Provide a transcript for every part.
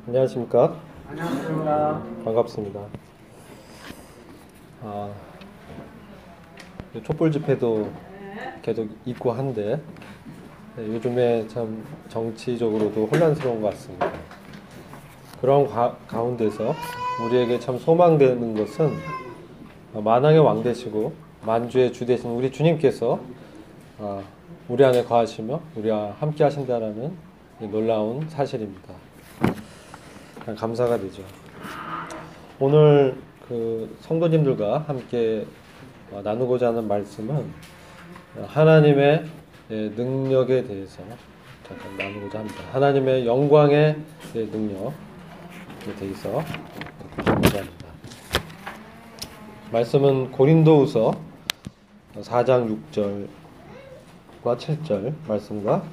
안녕하십니까? 안녕하십니까? 반갑습니다. 촛불 집회도 계속 있고 한데 요즘에 참 정치적으로도 혼란스러운 것 같습니다. 그런 가운데서 우리에게 참 소망되는 것은 만왕의 왕 되시고 만주의 주 되신 우리 주님께서 우리 안에 거하시며 우리와 함께 하신다라는 놀라운 사실입니다. 감사가 되죠. 오늘 그 성도님들과 함께 나누고자 하는 말씀은 하나님의 능력에 대해서 잠깐 나누고자 합니다. 하나님의 영광의 능력에 대해서 보고자 합니다. 말씀은 고린도후서 4장 6절과 7절 말씀과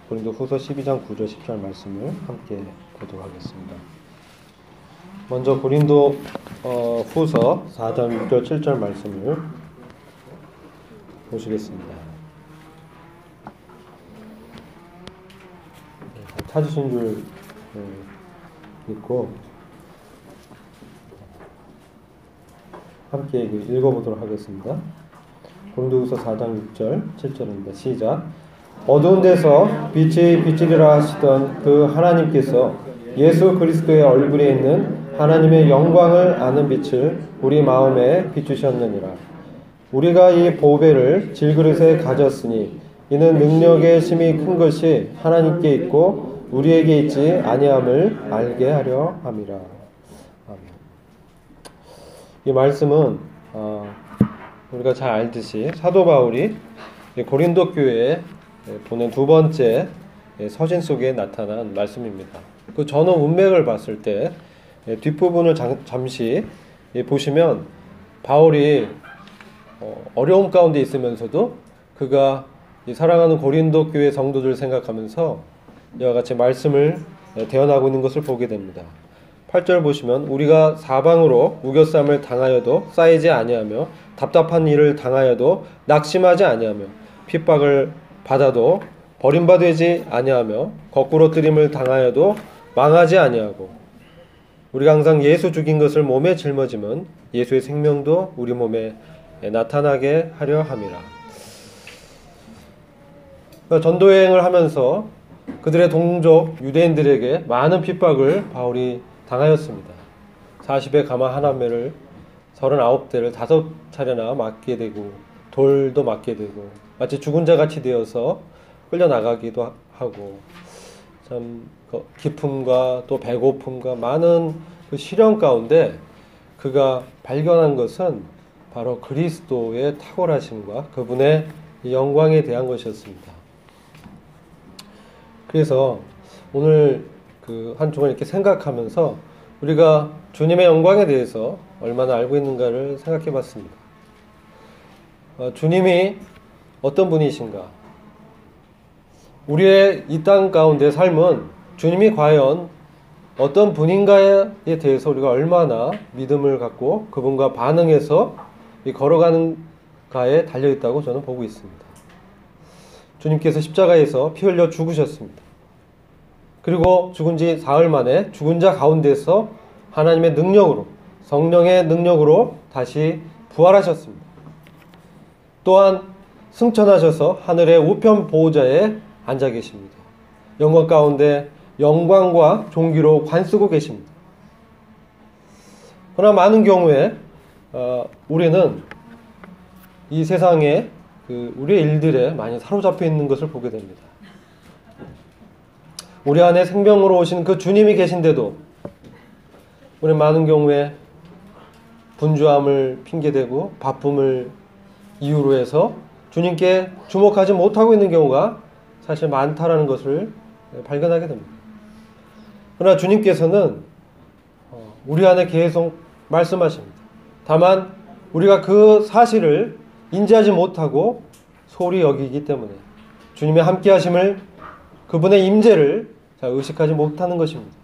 고린도후서 12장 9절 10절 말씀을 함께 보도록 하겠습니다. 먼저 고린도 후서 4장 6절 7절 말씀을 보시겠습니다. 찾으신 줄 믿고 함께 읽어보도록 하겠습니다. 고린도후서 4장 6절 7절입니다. 시작. 어두운 데서 빛이 비치리라 하시던 그 하나님께서 예수 그리스도의 얼굴에 있는 하나님의 영광을 아는 빛을 우리 마음에 비추셨느니라. 우리가 이 보배를 질그릇에 가졌으니 이는 능력의 힘이 큰 것이 하나님께 있고 우리에게 있지 아니함을 알게 하려 함이라. 아멘. 이 말씀은 우리가 잘 알듯이 사도 바울이 고린도 교회에 보낸 두 번째 서신 속에 나타난 말씀입니다. 그 전후 문맥을 봤을 때 뒷부분을 잠시 보시면 바울이 어려움 가운데 있으면서도 그가 사랑하는 고린도 교회 성도들 생각하면서 이와 같이 말씀을 대언하고 있는 것을 보게 됩니다. 8절 보시면 우리가 사방으로 우겨쌈을 당하여도 쌓이지 아니하며 답답한 일을 당하여도 낙심하지 아니하며 핍박을 받아도 버림받지 아니하며 거꾸로 뜨림을 당하여도 망하지 아니하고 우리가 항상 예수 죽인 것을 몸에 짊어지면 예수의 생명도 우리 몸에 나타나게 하려 함이라. 전도여행을 하면서 그들의 동족 유대인들에게 많은 핍박을 바울이 당하였습니다. 40의 가마 하나매를 39대를 5차례나 맞게 되고 돌도 맞게 되고 마치 죽은 자 같이 되어서 끌려나가기도 하고 참 기품과 또 배고픔과 많은 그 시련 가운데 그가 발견한 것은 바로 그리스도의 탁월하심과 그분의 영광에 대한 것이었습니다. 그래서 오늘 그 한 주간 이렇게 생각하면서 우리가 주님의 영광에 대해서 얼마나 알고 있는가를 생각해 봤습니다. 주님이 어떤 분이신가? 우리의 이 땅 가운데 삶은 주님이 과연 어떤 분인가에 대해서 우리가 얼마나 믿음을 갖고 그분과 반응해서 걸어가는가에 달려있다고 저는 보고 있습니다. 주님께서 십자가에서 피 흘려 죽으셨습니다. 그리고 죽은 지 사흘 만에 죽은 자 가운데서 하나님의 능력으로 성령의 능력으로 다시 부활하셨습니다. 또한 승천하셔서 하늘의 우편 보호자에 앉아 계십니다. 영광 가운데 영광과 존귀로 관쓰고 계십니다. 그러나 많은 경우에 우리는 이 세상에 우리의 일들에 많이 사로잡혀 있는 것을 보게 됩니다. 우리 안에 생명으로 오신 그 주님이 계신데도 우리는 많은 경우에 분주함을 핑계대고 바쁨을 이유로 해서 주님께 주목하지 못하고 있는 경우가 사실 많다라는 것을 발견하게 됩니다. 그러나 주님께서는 우리 안에 계속 말씀하십니다. 다만 우리가 그 사실을 인지하지 못하고 소홀히 여기기 때문에 주님의 함께하심을 그분의 임재를 의식하지 못하는 것입니다.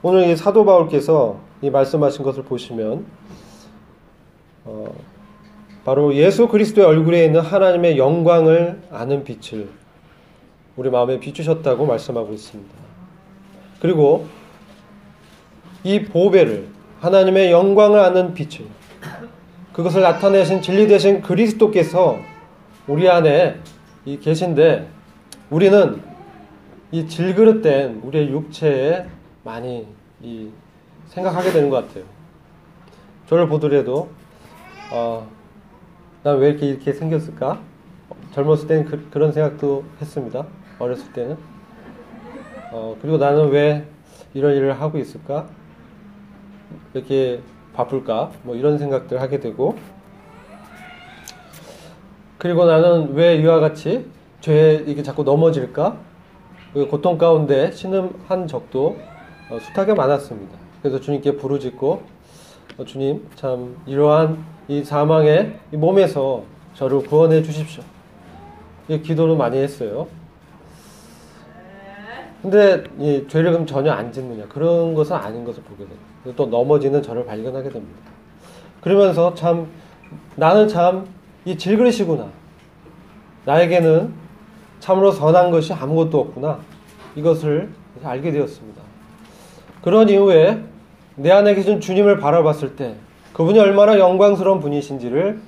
오늘 이 사도 바울께서 이 말씀하신 것을 보시면 바로 예수 그리스도의 얼굴에 있는 하나님의 영광을 아는 빛을 우리 마음에 비추셨다고 말씀하고 있습니다. 그리고 이 보배를, 하나님의 영광을 아는 빛을, 그것을 나타내신 진리 되신 그리스도께서 우리 안에 계신데, 우리는 이 질그릇된 우리의 육체에 많이 생각하게 되는 것 같아요. 저를 보더라도 난 왜 이렇게 생겼을까? 젊었을 때는 그런 생각도 했습니다. 어렸을 때는. 그리고 나는 왜 이런 일을 하고 있을까? 왜 이렇게 바쁠까? 뭐 이런 생각들 하게 되고, 그리고 나는 왜 이와 같이 죄에 이게 자꾸 넘어질까? 그 고통 가운데 신음한 적도 숱하게 많았습니다. 그래서 주님께 부르짖고, 주님, 참 이러한 이 사망의 이 몸에서 저를 구원해 주십시오. 이 기도를 많이 했어요. 근데 이 죄를 그럼 전혀 안 짓느냐, 그런 것은 아닌 것을 보게 돼요. 또 넘어지는 저를 발견하게 됩니다. 그러면서 참 나는 참 이 질그릇이구나, 나에게는 참으로 선한 것이 아무것도 없구나, 이것을 알게 되었습니다. 그런 이후에 내 안에 계신 주님을 바라봤을 때 그분이 얼마나 영광스러운 분이신지를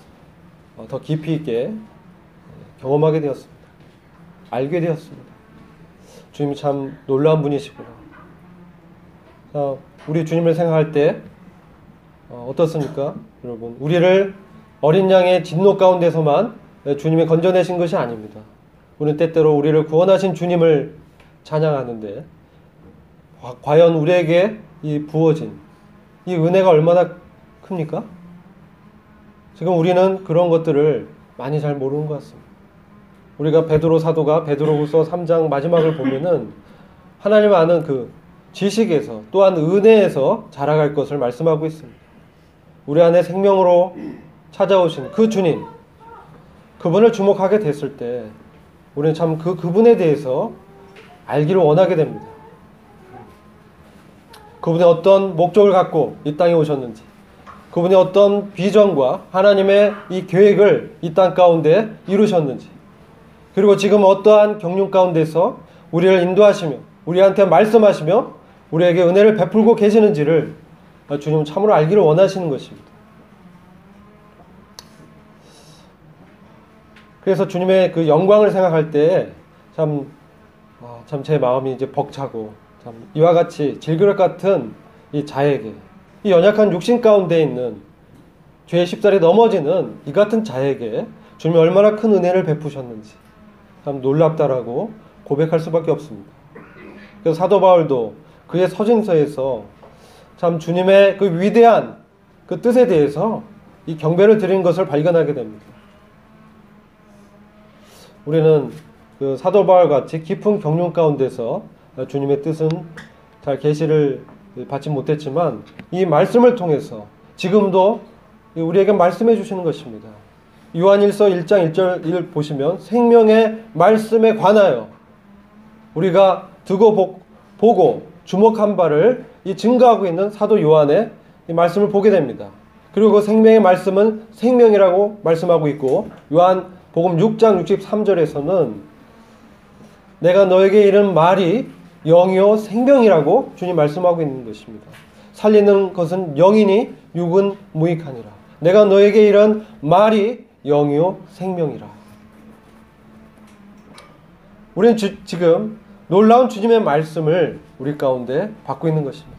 더 깊이 있게 경험하게 되었습니다. 알게 되었습니다. 주님이 참 놀라운 분이시구나. 우리 주님을 생각할 때 어떻습니까? 여러분, 우리를 어린 양의 진노 가운데서만 주님이 건져내신 것이 아닙니다. 우리는 때때로 우리를 구원하신 주님을 찬양하는데, 과연 우리에게 이 부어진 이 은혜가 얼마나 큽니까? 지금 우리는 그런 것들을 많이 잘 모르는 것 같습니다. 우리가 베드로 사도가 베드로후서 3장 마지막을 보면은 하나님을 아는 그 지식에서, 또한 은혜에서 자라갈 것을 말씀하고 있습니다. 우리 안에 생명으로 찾아오신 그 주님, 그분을 주목하게 됐을 때 우리는 참 그분에 대해서 알기를 원하게 됩니다. 그분의 어떤 목적을 갖고 이 땅에 오셨는지, 그분의 어떤 비전과 하나님의 이 계획을 이 땅 가운데 이루셨는지, 그리고 지금 어떠한 경륜 가운데서 우리를 인도하시며 우리한테 말씀하시며 우리에게 은혜를 베풀고 계시는지를 주님은 참으로 알기를 원하시는 것입니다. 그래서 주님의 그 영광을 생각할 때 참 제 마음이 이제 벅차고, 참 이와 같이 질그릇 같은 이 자에게, 이 연약한 육신 가운데 있는 죄의 십살에 넘어지는 이 같은 자에게 주님이 얼마나 큰 은혜를 베푸셨는지 참 놀랍다라고 고백할 수밖에 없습니다. 그래서 사도 바울도 그의 서신서에서 참 주님의 그 위대한 그 뜻에 대해서 이 경배를 드리는 것을 발견하게 됩니다. 우리는 그 사도 바울 같이 깊은 경륜 가운데서 주님의 뜻은 잘 계시를 받지 못했지만, 이 말씀을 통해서 지금도 우리에게 말씀해 주시는 것입니다. 요한일서 1장 1절 보시면 생명의 말씀에 관하여 우리가 두고 보고 주목한 바를 이 증거하고 있는 사도 요한의 이 말씀을 보게 됩니다. 그리고 그 생명의 말씀은 생명이라고 말씀하고 있고, 요한복음 6장 63절에서는 내가 너에게 이른 말이 영이요 생명이라고 주님 말씀하고 있는 것입니다. 살리는 것은 영이니 육은 무익하니라. 내가 너에게 이른 말이 영이요 생명이라. 우리는 지금 놀라운 주님의 말씀을 우리 가운데 받고 있는 것입니다.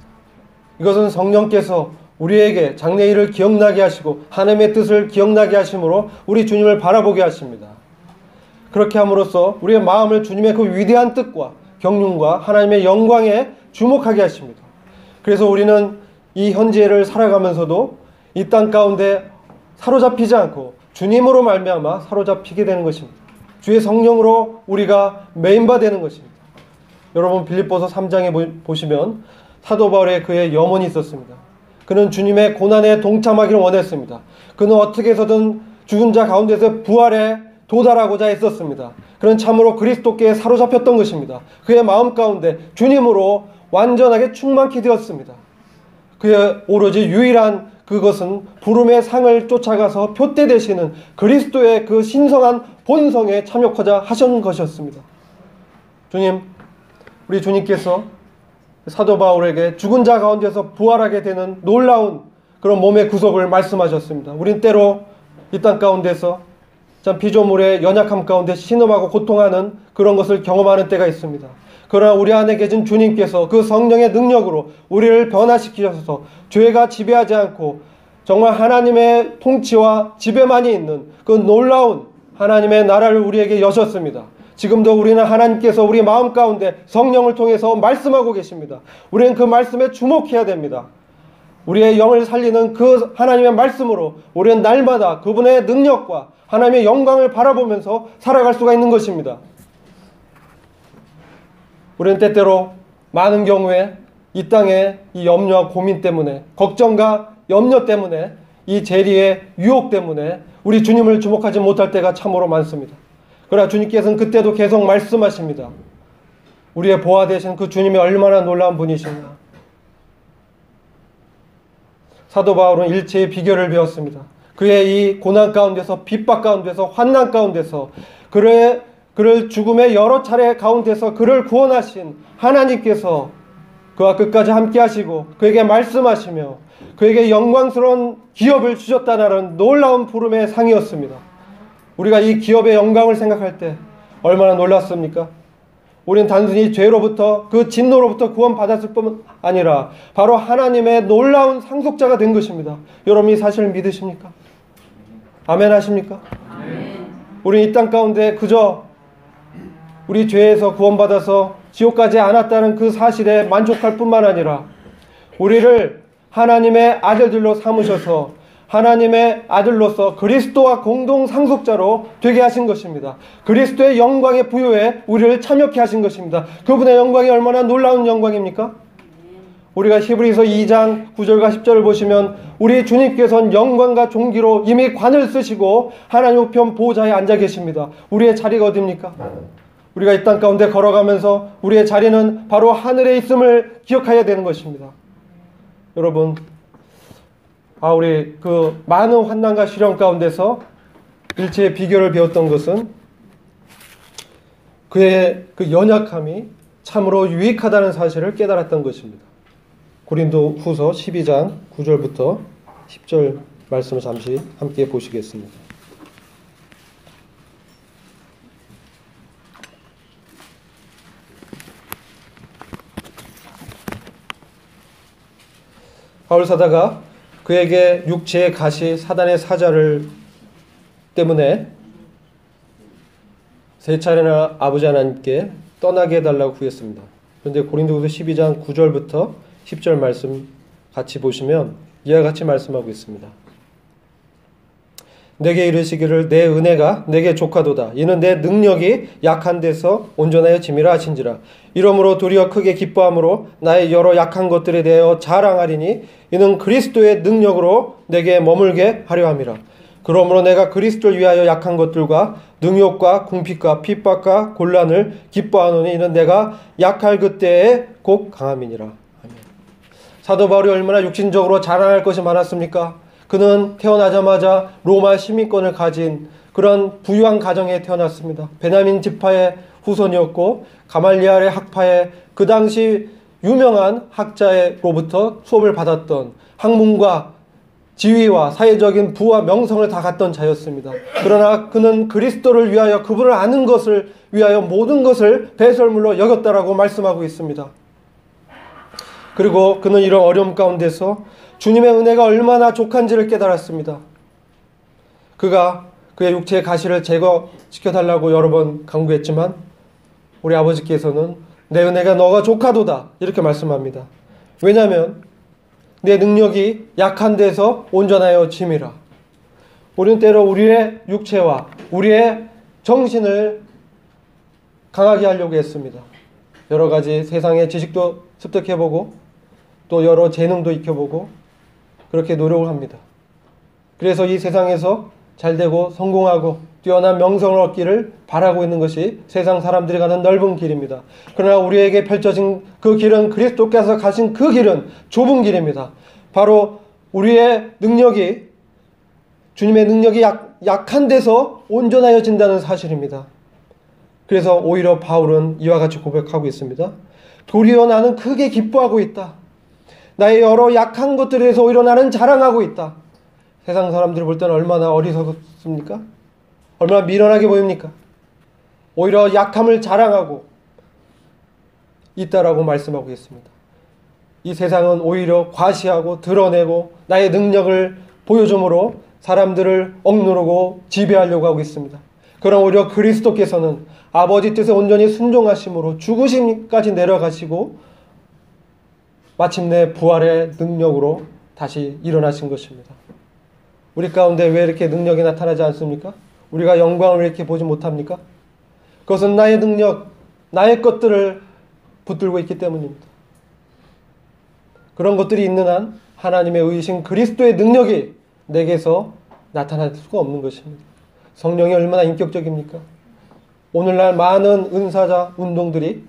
이것은 성령께서 우리에게 장래일을 기억나게 하시고 하나님의 뜻을 기억나게 하심으로 우리 주님을 바라보게 하십니다. 그렇게 함으로써 우리의 마음을 주님의 그 위대한 뜻과 경륜과 하나님의 영광에 주목하게 하십니다. 그래서 우리는 이 현재를 살아가면서도 이 땅 가운데 사로잡히지 않고 주님으로 말미암아 사로잡히게 되는 것입니다. 주의 성령으로 우리가 메인바 되는 것입니다. 여러분, 빌립보서 3장에 보시면 사도 바울의 그의 염원이 있었습니다. 그는 주님의 고난에 동참하기를 원했습니다. 그는 어떻게 해서든 죽은 자 가운데서 부활에 도달하고자 했었습니다. 그는 참으로 그리스도께 사로잡혔던 것입니다. 그의 마음 가운데 주님으로 완전하게 충만케 되었습니다. 그의 오로지 유일한 그것은 부름의 상을 쫓아가서 표대 되시는 그리스도의 그 신성한 본성에 참여하자 하신 것이었습니다. 주님, 우리 주님께서 사도 바울에게 죽은 자 가운데서 부활하게 되는 놀라운 그런 몸의 구속을 말씀하셨습니다. 우린 때로 이 땅 가운데서 참 피조물의 연약함 가운데 신음하고 고통하는 그런 것을 경험하는 때가 있습니다. 그러나 우리 안에 계신 주님께서 그 성령의 능력으로 우리를 변화시키셔서 죄가 지배하지 않고 정말 하나님의 통치와 지배만이 있는 그 놀라운 하나님의 나라를 우리에게 여셨습니다. 지금도 우리는 하나님께서 우리 마음 가운데 성령을 통해서 말씀하고 계십니다. 우리는 그 말씀에 주목해야 됩니다. 우리의 영을 살리는 그 하나님의 말씀으로 우리는 날마다 그분의 능력과 하나님의 영광을 바라보면서 살아갈 수가 있는 것입니다. 우리는 때때로 많은 경우에 이 땅의 이 염려와 고민 때문에, 걱정과 염려 때문에, 이 재리의 유혹 때문에 우리 주님을 주목하지 못할 때가 참으로 많습니다. 그러나 주님께서는 그때도 계속 말씀하십니다. 우리의 보화 되신 그 주님이 얼마나 놀라운 분이시냐. 사도 바울은 일체의 비결을 배웠습니다. 그의 이 고난 가운데서, 핍박 가운데서, 환난 가운데서, 그를 죽음의 여러 차례 가운데서 그를 구원하신 하나님께서 그와 끝까지 함께 하시고 그에게 말씀하시며 그에게 영광스러운 기업을 주셨다는 놀라운 부름의 상이었습니다. 우리가 이 기업의 영광을 생각할 때 얼마나 놀랐습니까? 우리는 단순히 죄로부터, 그 진노로부터 구원받았을 뿐 아니라 바로 하나님의 놀라운 상속자가 된 것입니다. 여러분 이 사실을 믿으십니까? 아멘 하십니까? 우리는 이 땅 가운데 그저 우리 죄에서 구원받아서 지옥 가지 않았다는 그 사실에 만족할 뿐만 아니라 우리를 하나님의 아들들로 삼으셔서 하나님의 아들로서 그리스도와 공동 상속자로 되게 하신 것입니다. 그리스도의 영광의 부여에 우리를 참여케 하신 것입니다. 그분의 영광이 얼마나 놀라운 영광입니까? 우리가 히브리서 2장 9절과 10절을 보시면 우리 주님께서는 영광과 존귀로 이미 관을 쓰시고 하나님 우편 보좌에 앉아 계십니다. 우리의 자리가 어디입니까? 우리가 이 땅 가운데 걸어가면서 우리의 자리는 바로 하늘에 있음을 기억해야 되는 것입니다. 여러분, 우리 그 많은 환난과 시련 가운데서 일체의 비결을 배웠던 것은 그의 그 연약함이 참으로 유익하다는 사실을 깨달았던 것입니다. 고린도 후서 12장 9절부터 10절 말씀을 잠시 함께 보시겠습니다. 바울 사도가 그에게 육체의 가시 사단의 사자를 때문에 세 차례나 아버지 하나님께 떠나게 해달라고 구했습니다. 그런데 고린도후서 12장 9절부터 10절 말씀 같이 보시면 이와 같이 말씀하고 있습니다. 내게 이르시기를 내 은혜가 내게 족하도다. 이는 내 능력이 약한 데서 온전하여 짐이라 하신지라. 이러므로 도리어 크게 기뻐함으로 나의 여러 약한 것들에 대하여 자랑하리니 이는 그리스도의 능력으로 내게 머물게 하려 함이라. 그러므로 내가 그리스도를 위하여 약한 것들과 능욕과 궁핍과 핍박과 곤란을 기뻐하노니 이는 내가 약할 그때에 곧 강함이니라. 아멘. 사도 바울이 얼마나 육신적으로 자랑할 것이 많았습니까? 그는 태어나자마자 로마 시민권을 가진 그런 부유한 가정에 태어났습니다. 베냐민 지파의 후손이었고 가말리알의 학파에 그 당시 유명한 학자로부터 수업을 받았던 학문과 지위와 사회적인 부와 명성을 다 갖던 자였습니다. 그러나 그는 그리스도를 위하여 그분을 아는 것을 위하여 모든 것을 배설물로 여겼다라고 말씀하고 있습니다. 그리고 그는 이런 어려움 가운데서 주님의 은혜가 얼마나 족한지를 깨달았습니다. 그가 그의 육체의 가시를 제거시켜달라고 여러 번 강구했지만 우리 아버지께서는 내 은혜가 너가 족하도다 이렇게 말씀합니다. 왜냐하면 내 능력이 약한 데서 온전하여 짐이라. 우리는 때로 우리의 육체와 우리의 정신을 강하게 하려고 했습니다. 여러 가지 세상의 지식도 습득해보고 또 여러 재능도 익혀보고 그렇게 노력을 합니다. 그래서 이 세상에서 잘되고 성공하고 뛰어난 명성을 얻기를 바라고 있는 것이 세상 사람들이 가는 넓은 길입니다. 그러나 우리에게 펼쳐진 그 길은 그리스도께서 가신 그 길은 좁은 길입니다. 바로 우리의 능력이 주님의 능력이 약한 데서 온전하여진다는 사실입니다. 그래서 오히려 바울은 이와 같이 고백하고 있습니다. 도리어 나는 크게 기뻐하고 있다. 나의 여러 약한 것들에 대해서 오히려 나는 자랑하고 있다. 세상 사람들이 볼 때는 얼마나 어리석습니까? 얼마나 미련하게 보입니까? 오히려 약함을 자랑하고 있다라고 말씀하고 있습니다. 이 세상은 오히려 과시하고 드러내고 나의 능력을 보여줌으로 사람들을 억누르고 지배하려고 하고 있습니다. 그러나 오히려 그리스도께서는 아버지 뜻에 온전히 순종하심으로 죽으심까지 내려가시고 마침내 부활의 능력으로 다시 일어나신 것입니다. 우리 가운데 왜 이렇게 능력이 나타나지 않습니까? 우리가 영광을 왜 이렇게 보지 못합니까? 그것은 나의 능력, 나의 것들을 붙들고 있기 때문입니다. 그런 것들이 있는 한 하나님의 의이신 그리스도의 능력이 내게서 나타날 수가 없는 것입니다. 성령이 얼마나 인격적입니까? 오늘날 많은 은사자 운동들이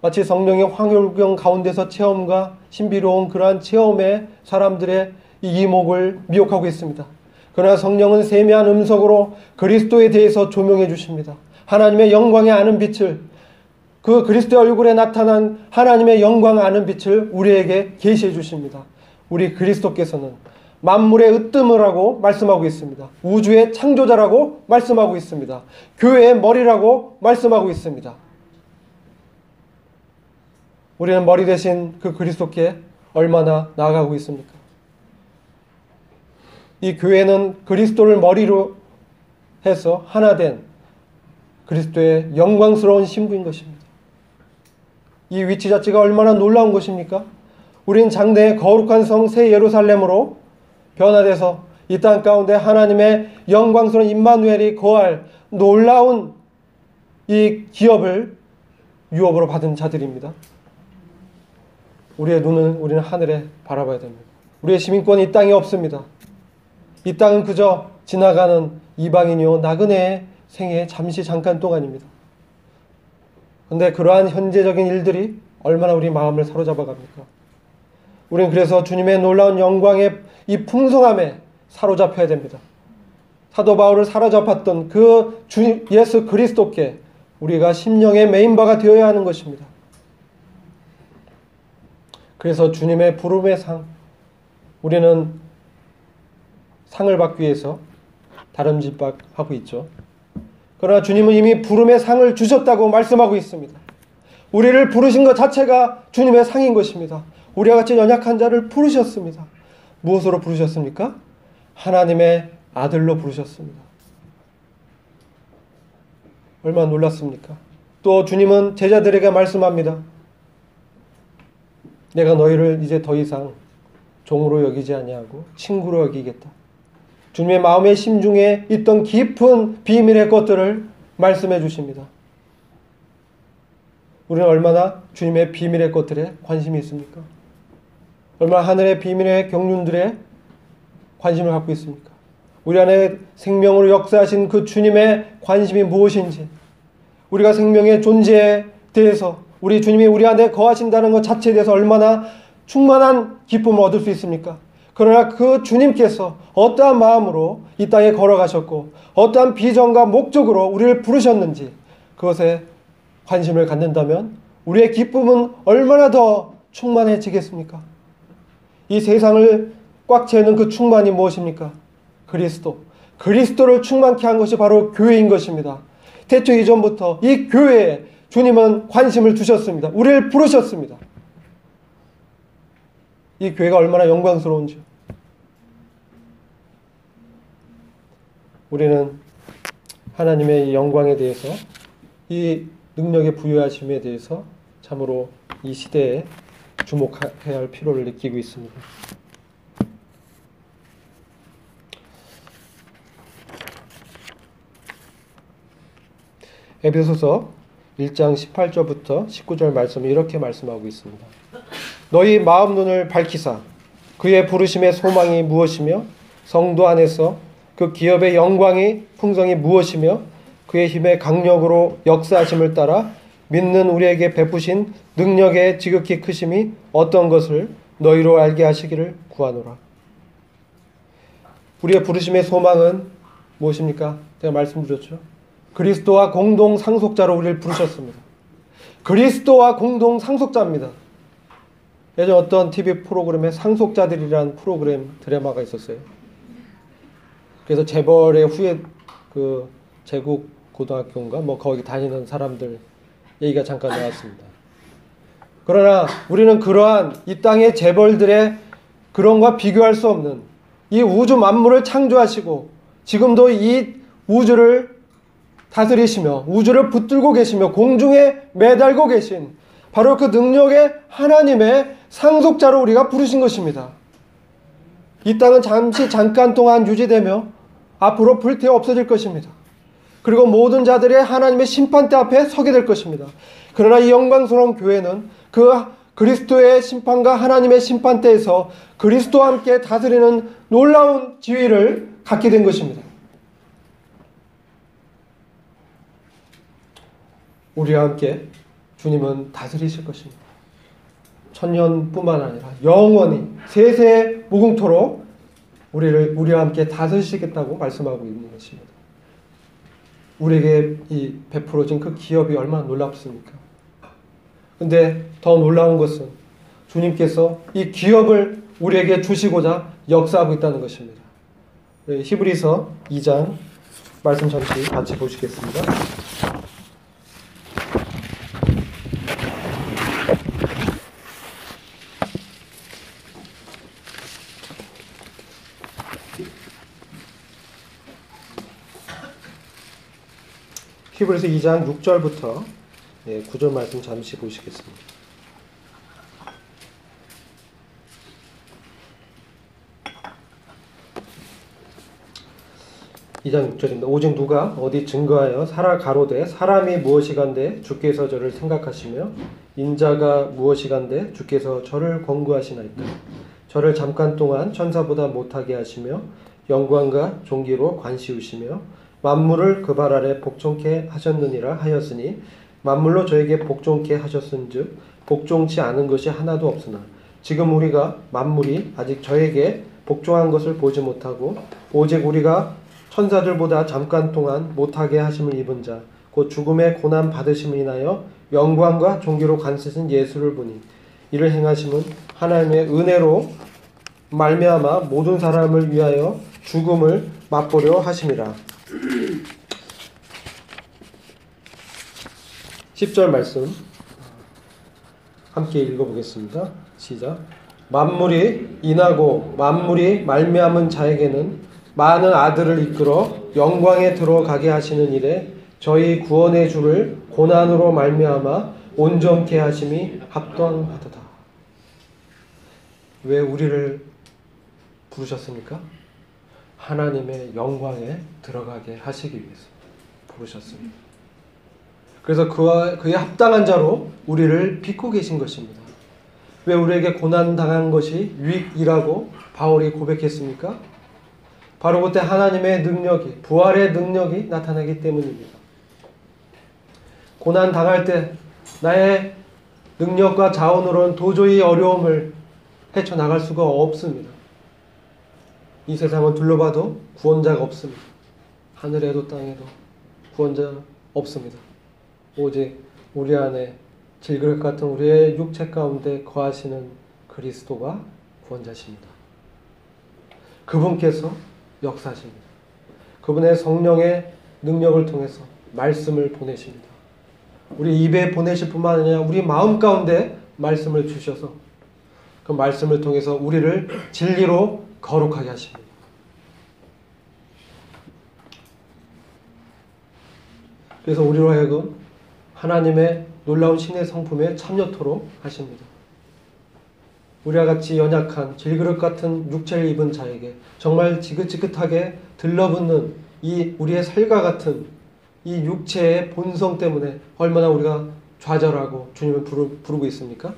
마치 성령의 황홀경 가운데서 체험과 신비로운 그러한 체험에 사람들의 이목을 미혹하고 있습니다. 그러나 성령은 세미한 음성으로 그리스도에 대해서 조명해 주십니다. 하나님의 영광에 아는 빛을, 그 그리스도의 얼굴에 나타난 하나님의 영광 아는 빛을 우리에게 계시해 주십니다. 우리 그리스도께서는 만물의 으뜸이라고 말씀하고 있습니다. 우주의 창조자라고 말씀하고 있습니다. 교회의 머리라고 말씀하고 있습니다. 우리는 머리 대신 그 그리스도께 얼마나 나아가고 있습니까? 이 교회는 그리스도를 머리로 해서 하나 된 그리스도의 영광스러운 신부인 것입니다. 이 위치 자체가 얼마나 놀라운 것입니까? 우린 장래의 거룩한 성 새 예루살렘으로 변화돼서 이 땅 가운데 하나님의 영광스러운 임마누엘이 거할 놀라운 이 기업을 유업으로 받은 자들입니다. 우리의 눈은 우리는 하늘에 바라봐야 됩니다. 우리의 시민권이 이 땅에 없습니다. 이 땅은 그저 지나가는 이방인이요 나그네의 생애 잠시 잠깐 동안입니다. 그런데 그러한 현재적인 일들이 얼마나 우리 마음을 사로잡아 갑니까? 우리는 그래서 주님의 놀라운 영광의 이 풍성함에 사로잡혀야 됩니다. 사도 바울을 사로잡았던 그 주 예수 그리스도께 우리가 심령의 메인바가 되어야 하는 것입니다. 그래서 주님의 부름의 상, 우리는 상을 받기 위해서 다름질박하고 있죠. 그러나 주님은 이미 부름의 상을 주셨다고 말씀하고 있습니다. 우리를 부르신 것 자체가 주님의 상인 것입니다. 우리와 같이 연약한 자를 부르셨습니다. 무엇으로 부르셨습니까? 하나님의 아들로 부르셨습니다. 얼마나 놀랐습니까? 또 주님은 제자들에게 말씀합니다. 내가 너희를 이제 더 이상 종으로 여기지 아니하고 친구로 여기겠다. 주님의 마음의 심중에 있던 깊은 비밀의 것들을 말씀해 주십니다. 우리는 얼마나 주님의 비밀의 것들에 관심이 있습니까? 얼마나 하늘의 비밀의 경륜들에 관심을 갖고 있습니까? 우리 안에 생명으로 역사하신 그 주님의 관심이 무엇인지, 우리가 생명의 존재에 대해서 우리 주님이 우리 안에 거하신다는 것 자체에 대해서 얼마나 충만한 기쁨을 얻을 수 있습니까? 그러나 그 주님께서 어떠한 마음으로 이 땅에 걸어가셨고 어떠한 비전과 목적으로 우리를 부르셨는지 그것에 관심을 갖는다면 우리의 기쁨은 얼마나 더 충만해지겠습니까? 이 세상을 꽉 채우는 그 충만이 무엇입니까? 그리스도. 그리스도를 충만케 한 것이 바로 교회인 것입니다. 태초 이전부터 이 교회에 주님은 관심을 두셨습니다. 우리를 부르셨습니다. 이 교회가 얼마나 영광스러운지요. 우리는 하나님의 영광에 대해서, 이 능력의 부여하심에 대해서 참으로 이 시대에 주목해야 할 필요를 느끼고 있습니다. 에베소서 1장 18절부터 19절 말씀을 이렇게 말씀하고 있습니다. 너희 마음 눈을 밝히사 그의 부르심의 소망이 무엇이며 성도 안에서 그 기업의 영광이 풍성이 무엇이며 그의 힘의 강력으로 역사하심을 따라 믿는 우리에게 베푸신 능력의 지극히 크심이 어떤 것을 너희로 알게 하시기를 구하노라. 우리의 부르심의 소망은 무엇입니까? 제가 말씀드렸죠. 그리스도와 공동 상속자로 우리를 부르셨습니다. 그리스도와 공동 상속자입니다. 예전 어떤 TV 프로그램에 상속자들이라는 프로그램 드라마가 있었어요. 그래서 재벌의 후예 그 제국 고등학교인가 뭐 거기 다니는 사람들 얘기가 잠깐 나왔습니다. 그러나 우리는 그러한 이 땅의 재벌들의 그런과 비교할 수 없는 이 우주 만물을 창조하시고 지금도 이 우주를 다스리시며 우주를 붙들고 계시며 공중에 매달고 계신 바로 그 능력의 하나님의 상속자로 우리가 부르신 것입니다. 이 땅은 잠깐 동안 유지되며 앞으로 불태워 없어질 것입니다. 그리고 모든 자들이 하나님의 심판대 앞에 서게 될 것입니다. 그러나 이 영광스러운 교회는 그 그리스도의 심판과 하나님의 심판대에서 그리스도와 함께 다스리는 놀라운 지위를 갖게 된 것입니다. 우리와 함께 주님은 다스리실 것입니다. 천년뿐만 아니라 영원히 세세 무궁토록 우리와 함께 다스리시겠다고 말씀하고 있는 것입니다. 우리에게 이 베풀어진 그 기업이 얼마나 놀랍습니까? 근데 더 놀라운 것은 주님께서 이 기업을 우리에게 주시고자 역사하고 있다는 것입니다. 히브리서 2장 말씀 잠시 같이 보시겠습니다. 히브리서 2장 6절부터 9절 말씀 잠시 보시겠습니다. 2장 6절입니다. 오직 누가 어디 증거하여 가로되 사람이 무엇이간데 주께서 저를 생각하시며 인자가 무엇이간데 주께서 저를 권고하시나이까. 저를 잠깐 동안 천사보다 못하게 하시며 영광과 존귀로 관시우시며 만물을 그 발 아래 복종케 하셨느니라 하였으니 만물로 저에게 복종케 하셨은즉 복종치 않은 것이 하나도 없으나 지금 우리가 만물이 아직 저에게 복종한 것을 보지 못하고 오직 우리가 천사들보다 잠깐 동안 못하게 하심을 입은 자 곧 죽음의 고난 받으심을 인하여 영광과 존귀로 관세신 예수를 보니 이를 행하심은 하나님의 은혜로 말미암아 모든 사람을 위하여 죽음을 맛보려 하심이라. 10절 말씀 함께 읽어보겠습니다. 시작. 만물이 인하고 만물이 말미암은 자에게는 많은 아들을 이끌어 영광에 들어가게 하시는 일에 저희 구원의 주를 고난으로 말미암아 온전케 하심이 합당하도다. 왜 우리를 부르셨습니까? 하나님의 영광에 들어가게 하시기 위해서 부르셨습니다. 그래서 그에 합당한 자로 우리를 빚고 계신 것입니다. 왜 우리에게 고난당한 것이 유익이라고 바울이 고백했습니까? 바로 그때 하나님의 능력이, 부활의 능력이 나타나기 때문입니다. 고난당할 때 나의 능력과 자원으로는 도저히 어려움을 헤쳐나갈 수가 없습니다. 이 세상을 둘러봐도 구원자가 없습니다. 하늘에도 땅에도 구원자 없습니다. 오직 우리 안에 질그릇 같은 우리의 육체 가운데 거하시는 그리스도가 구원자십니다. 그분께서 역사하십니다. 그분의 성령의 능력을 통해서 말씀을 보내십니다. 우리 입에 보내실 뿐만 아니라 우리 마음 가운데 말씀을 주셔서 그 말씀을 통해서 우리를 진리로 거룩하게 하십니다. 그래서 우리로 하여금 하나님의 놀라운 신의 성품에 참여토록 하십니다. 우리와 같이 연약한 질그릇 같은 육체를 입은 자에게 정말 지긋지긋하게 들러붙는 이 우리의 살과 같은 이 육체의 본성 때문에 얼마나 우리가 좌절하고 주님을 부르고 있습니까?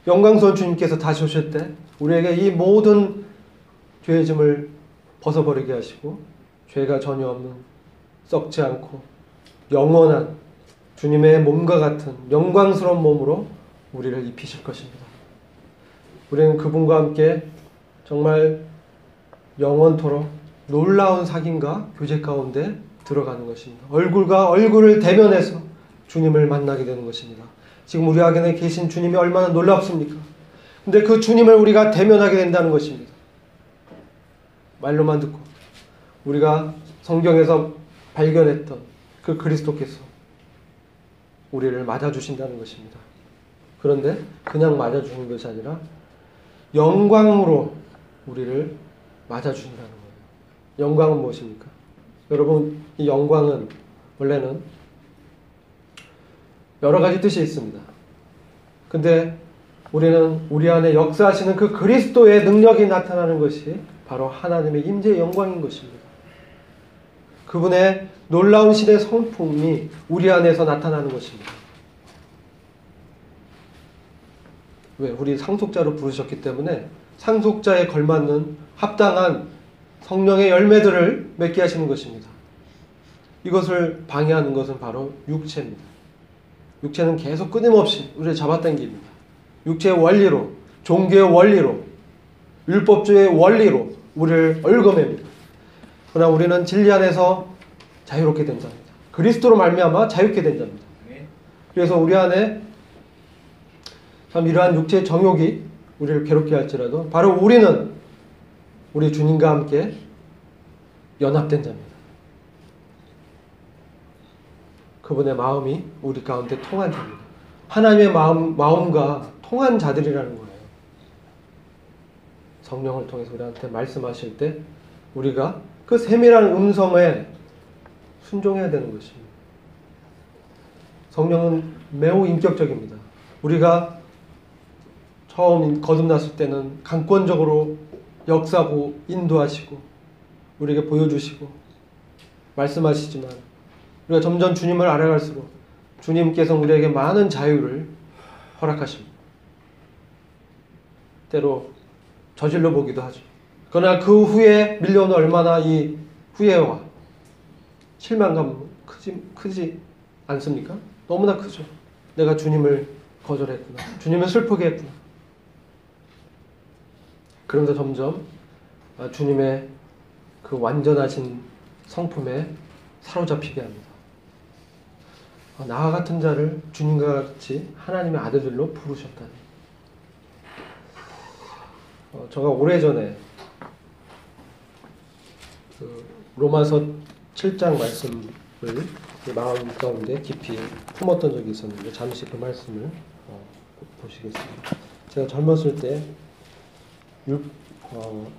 영광스러운 주님께서 다시 오실 때 우리에게 이 모든 죄의 짐을 벗어버리게 하시고 죄가 전혀 없는 썩지 않고 영원한 주님의 몸과 같은 영광스러운 몸으로 우리를 입히실 것입니다. 우리는 그분과 함께 정말 영원토록 놀라운 사귐과 교제 가운데 들어가는 것입니다. 얼굴과 얼굴을 대면해서 주님을 만나게 되는 것입니다. 지금 우리 안에 계신 주님이 얼마나 놀랍습니까? 근데 그 주님을 우리가 대면하게 된다는 것입니다. 말로만 듣고 우리가 성경에서 발견했던 그 그리스도께서 우리를 맞아주신다는 것입니다. 그런데 그냥 맞아주는 것이 아니라 영광으로 우리를 맞아주신다는 거예요. 영광은 무엇입니까? 여러분, 이 영광은 원래는 여러 가지 뜻이 있습니다. 근데 우리는 우리 안에 역사하시는 그 그리스도의 능력이 나타나는 것이 바로 하나님의 임재의 영광인 것입니다. 그분의 놀라운 신의 성품이 우리 안에서 나타나는 것입니다. 왜? 우리 상속자로 부르셨기 때문에 상속자에 걸맞는 합당한 성령의 열매들을 맺게 하시는 것입니다. 이것을 방해하는 것은 바로 육체입니다. 육체는 계속 끊임없이 우리를 잡아당깁니다. 육체의 원리로, 종교의 원리로, 율법주의 원리로 우리를 얽어맵니다. 그러나 우리는 진리 안에서 자유롭게 된 자입니다. 그리스도로 말미암아 자유케 된 자입니다. 그래서 우리 안에 참 이러한 육체의 정욕이 우리를 괴롭게 할지라도 바로 우리는 우리 주님과 함께 연합된 자입니다. 그분의 마음이 우리 가운데 통한 자입니다. 하나님의 마음과 통한 자들이라는 거예요. 성령을 통해서 우리한테 말씀하실 때 우리가 그 세밀한 음성에 순종해야 되는 것입니다. 성령은 매우 인격적입니다. 우리가 처음 거듭났을 때는 강권적으로 역사하고 인도하시고 우리에게 보여주시고 말씀하시지만 우리가 점점 주님을 알아갈수록 주님께서 우리에게 많은 자유를 허락하십니다. 때로 저질러 보기도 하죠. 그러나 그 후에 밀려오는 얼마나 이 후회와 실망감 크지 않습니까? 너무나 크죠. 내가 주님을 거절했구나. 주님을 슬프게 했구나. 그러면서 점점 주님의 그 완전하신 성품에 사로잡히게 합니다. 나와 같은 자를 주님과 같이 하나님의 아들들로 부르셨다니. 제가 오래전에 그 로마서 7장 말씀을 마음 가운데 깊이 품었던 적이 있었는데 잠시 그 말씀을 보시겠습니다. 제가 젊었을 때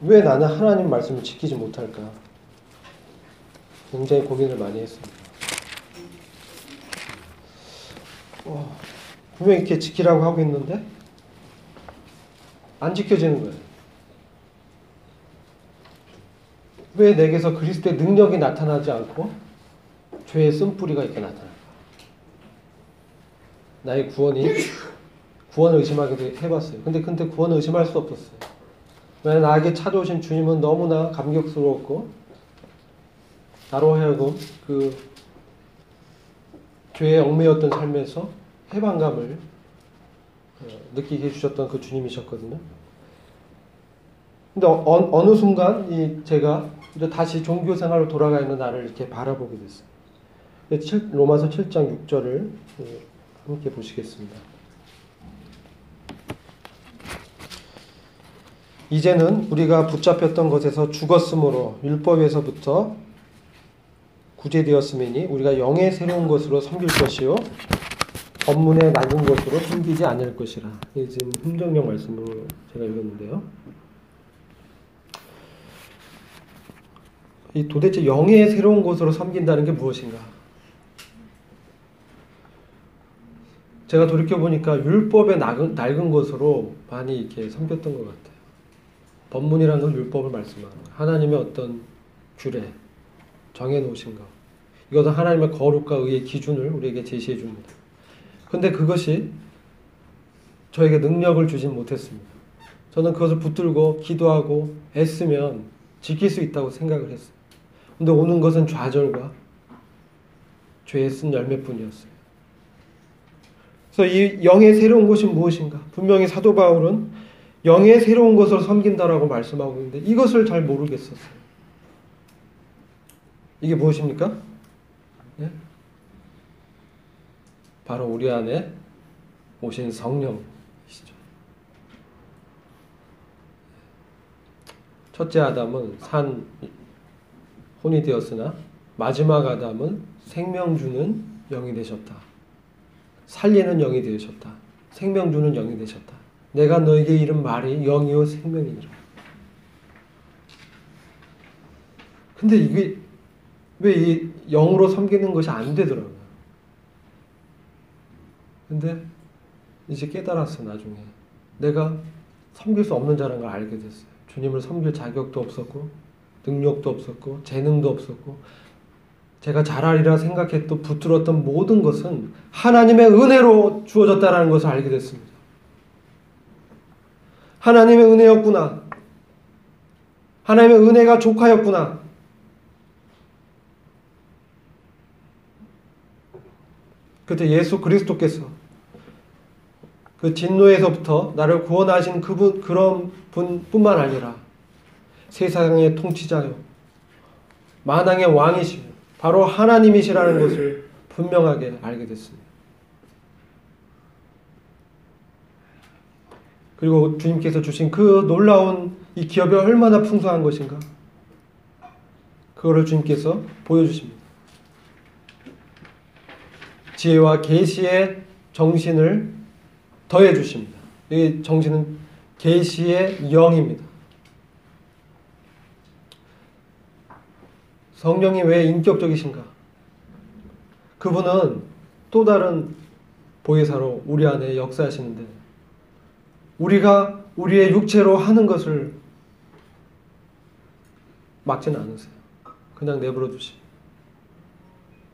왜 나는 하나님 말씀을 지키지 못할까 굉장히 고민을 많이 했습니다. 분명히 이렇게 지키라고 하고 있는데 안 지켜지는 거예요. 왜 내게서 그리스도의 능력이 나타나지 않고 죄의 쓴뿌리가 이렇게 나타날까? 나의 구원을 의심하기도 해봤어요. 근데 구원을 의심할 수 없었어요. 왜 나에게 찾아오신 주님은 너무나 감격스러웠고 나로 하여금 그 죄에 얽매였던 삶에서 해방감을 느끼게 해주셨던 그 주님이셨거든요. 근데 어느 순간 제가 이제 다시 종교 생활로 돌아가 있는 나를 이렇게 바라보게 됐어요. 로마서 7장 6절을 함께 보시겠습니다. 이제는 우리가 붙잡혔던 것에서 죽었으므로 율법에서부터 구제되었음이니 우리가 영의 새로운 것으로 섬길 것이요 법문의 낮은 것으로 섬기지 않을 것이라. 이게 지금 흥정령 말씀으로 제가 읽었는데요. 이 도대체 영의 새로운 것으로 섬긴다는 게 무엇인가? 제가 돌이켜보니까 율법의 낡은 것으로 많이 이렇게 섬겼던 것 같아요. 법문이라는 건 율법을 말씀하는 거예요. 하나님의 어떤 규례, 정해놓으신 것. 이것은 하나님의 거룩과 의의 기준을 우리에게 제시해 줍니다. 그런데 그것이 저에게 능력을 주진 못했습니다. 저는 그것을 붙들고 기도하고 애쓰면 지킬 수 있다고 생각을 했어요. 근데 오는 것은 좌절과 죄에 쓴 열매뿐이었어요. 그래서 이 영의 새로운 것이 무엇인가? 분명히 사도 바울은 영의 새로운 것을 섬긴다라고 말씀하고 있는데 이것을 잘 모르겠었어요. 이게 무엇입니까? 네? 바로 우리 안에 오신 성령이시죠. 첫째 아담은 혼이 되었으나 마지막 아담은 생명 주는 영이 되셨다. 살리는 영이 되셨다. 생명 주는 영이 되셨다. 내가 너에게 이른 말이 영이요 생명이니라. 근데 이게 왜 이 영으로 섬기는 것이 안 되더라고요. 근데 이제 깨달았어. 나중에 내가 섬길 수 없는 자라는 걸 알게 됐어요. 주님을 섬길 자격도 없었고 능력도 없었고 재능도 없었고 제가 잘하리라 생각했던 붙들었던 모든 것은 하나님의 은혜로 주어졌다는 것을 알게 됐습니다. 하나님의 은혜였구나. 하나님의 은혜가 족하였구나. 그때 예수 그리스도께서 그 진노에서부터 나를 구원하신 그런 분뿐만 아니라 세상의 통치자요 만왕의 왕이시며 바로 하나님이시라는 것을 분명하게 알게 됐습니다. 그리고 주님께서 주신 그 놀라운 이 기업이 얼마나 풍성한 것인가 그거를 주님께서 보여주십니다. 지혜와 계시의 정신을 더해 주십니다. 이 정신은 계시의 영입니다. 성령이 왜 인격적이신가? 그분은 또 다른 보혜사로 우리 안에 역사하시는데 우리가 우리의 육체로 하는 것을 막지는 않으세요. 그냥 내버려 두시고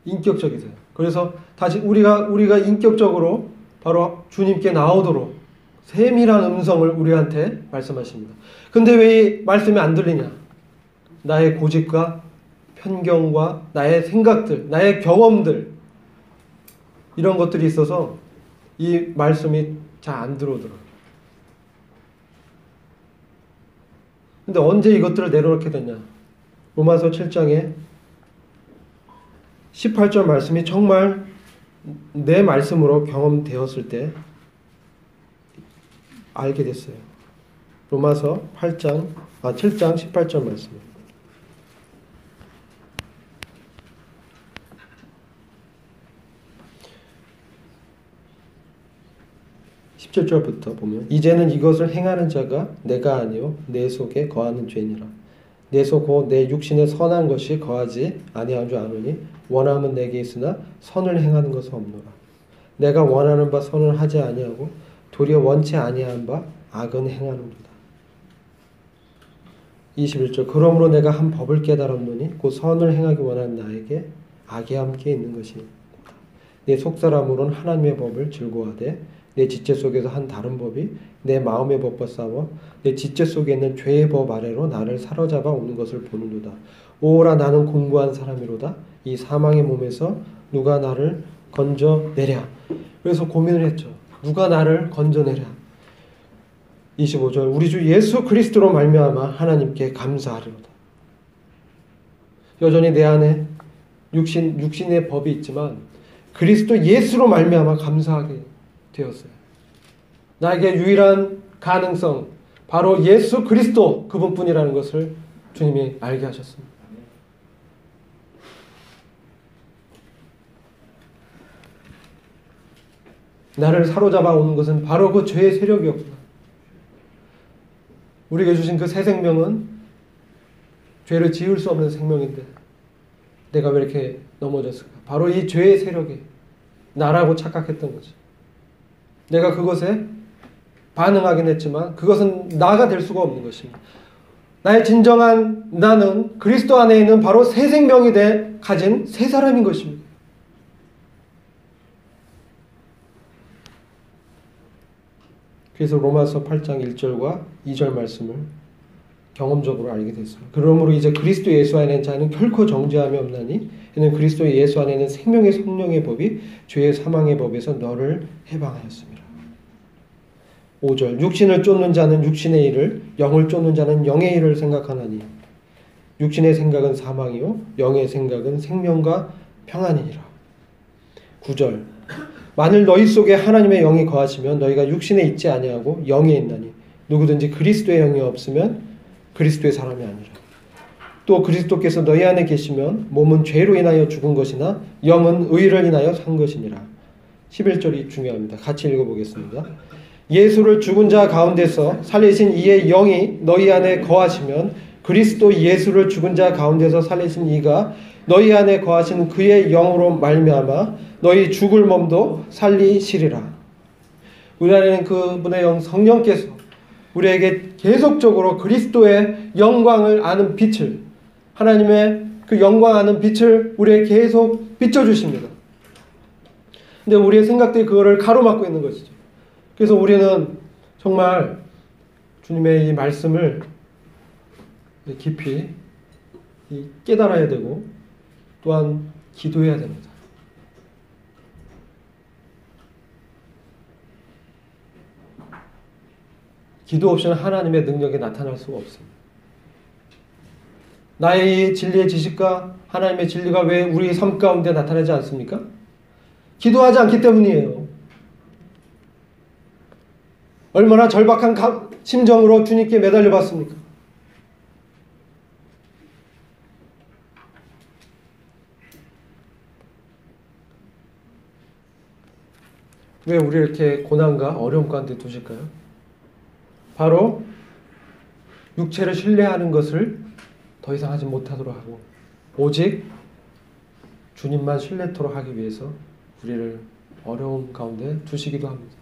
인격적이세요. 그래서 다시 우리가 인격적으로 바로 주님께 나오도록 세밀한 음성을 우리한테 말씀하십니다. 근데 왜 이 말씀이 안 들리냐? 나의 고집과 편견과 나의 생각들, 나의 경험들 이런 것들이 있어서 이 말씀이 잘 안 들어오더라고요. 근데 언제 이것들을 내려놓게 됐냐? 로마서 7장에 18절 말씀이 정말 내 말씀으로 경험되었을 때 알게 됐어요. 로마서 7장 18절 말씀. 17절부터 보면 이제는 이것을 행하는 자가 내가 아니요 내 속에 거하는 죄니라. 내 속 곧 내 육신에 선한 것이 거하지 아니한 줄 아노니 원함은 내게 있으나 선을 행하는 것은 없노라. 내가 원하는 바 선을 하지 아니하고 도리어 원치 아니한 바 악은 행하는도다. 21절 그러므로 내가 한 법을 깨달았노니 곧 선을 행하기 원하는 나에게 악이 함께 있는 것이니라. 내 속사람으로는 하나님의 법을 즐거워하되 내 지체 속에서 한 다른 법이 내 마음의 법과 싸워 내 지체 속에 있는 죄의 법 아래로 나를 사로잡아 오는 것을 보는도다. 오라 나는 공고한 사람이로다. 이 사망의 몸에서 누가 나를 건져내랴. 그래서 고민을 했죠. 누가 나를 건져내랴. 25절 우리 주 예수 그리스도로 말미암아 하나님께 감사하리로다. 여전히 내 안에 육신의 법이 있지만 그리스도 예수로 말미암아 감사하게 되었어요. 나에게 유일한 가능성 바로 예수 그리스도 그분뿐이라는 것을 주님이 알게 하셨습니다. 나를 사로잡아 오는 것은 바로 그 죄의 세력이었구나. 우리에게 주신 그 새 생명은 죄를 지을 수 없는 생명인데 내가 왜 이렇게 넘어졌을까? 바로 이 죄의 세력이 나라고 착각했던 거지. 내가 그것에 반응하긴 했지만 그것은 나가 될 수가 없는 것입니다. 나의 진정한 나는 그리스도 안에 있는 바로 새 생명이 가진 새 사람인 것입니다. 그래서 로마서 8장 1절과 2절 말씀을 경험적으로 알게 됐습니다. 그러므로 이제 그리스도 예수 안에 있는 자는 결코 정죄함이 없나니 이는 그리스도 예수 안에 있는 생명의 성령의 법이 죄의 사망의 법에서 너를 해방하였습니다. 5절 육신을 쫓는 자는 육신의 일을 영을 쫓는 자는 영의 일을 생각하나니 육신의 생각은 사망이요 영의 생각은 생명과 평안이니라. 9절 만일 너희 속에 하나님의 영이 거하시면 너희가 육신에 있지 아니하고 영에 있나니 누구든지 그리스도의 영이 없으면 그리스도의 사람이 아니라. 또 그리스도께서 너희 안에 계시면 몸은 죄로 인하여 죽은 것이나 영은 의를 인하여 산 것이니라. 11절이 중요합니다. 같이 읽어보겠습니다. 예수를 죽은 자 가운데서 살리신 이의 영이 너희 안에 거하시면 그리스도 예수를 죽은 자 가운데서 살리신 이가 너희 안에 거하신 그의 영으로 말미암아 너희 죽을 몸도 살리시리라. 우리 안에는 그분의 영 성령께서 우리에게 계속적으로 그리스도의 영광을 아는 빛을, 하나님의 그 영광 아는 빛을 우리에게 계속 비춰주십니다. 근데 우리의 생각들이 그거를 가로막고 있는 것이죠. 그래서 우리는 정말 주님의 이 말씀을 깊이 깨달아야 되고 또한 기도해야 됩니다. 기도 없이는 하나님의 능력이 나타날 수가 없습니다. 나의 진리의 지식과 하나님의 진리가 왜 우리 삶 가운데 나타나지 않습니까? 기도하지 않기 때문이에요. 얼마나 절박한 심정으로 주님께 매달려 봤습니까? 왜 우리를 이렇게 고난과 어려움 가운데 두실까요? 바로 육체를 신뢰하는 것을 더 이상 하지 못하도록 하고 오직 주님만 신뢰토록 하기 위해서 우리를 어려움 가운데 두시기도 합니다.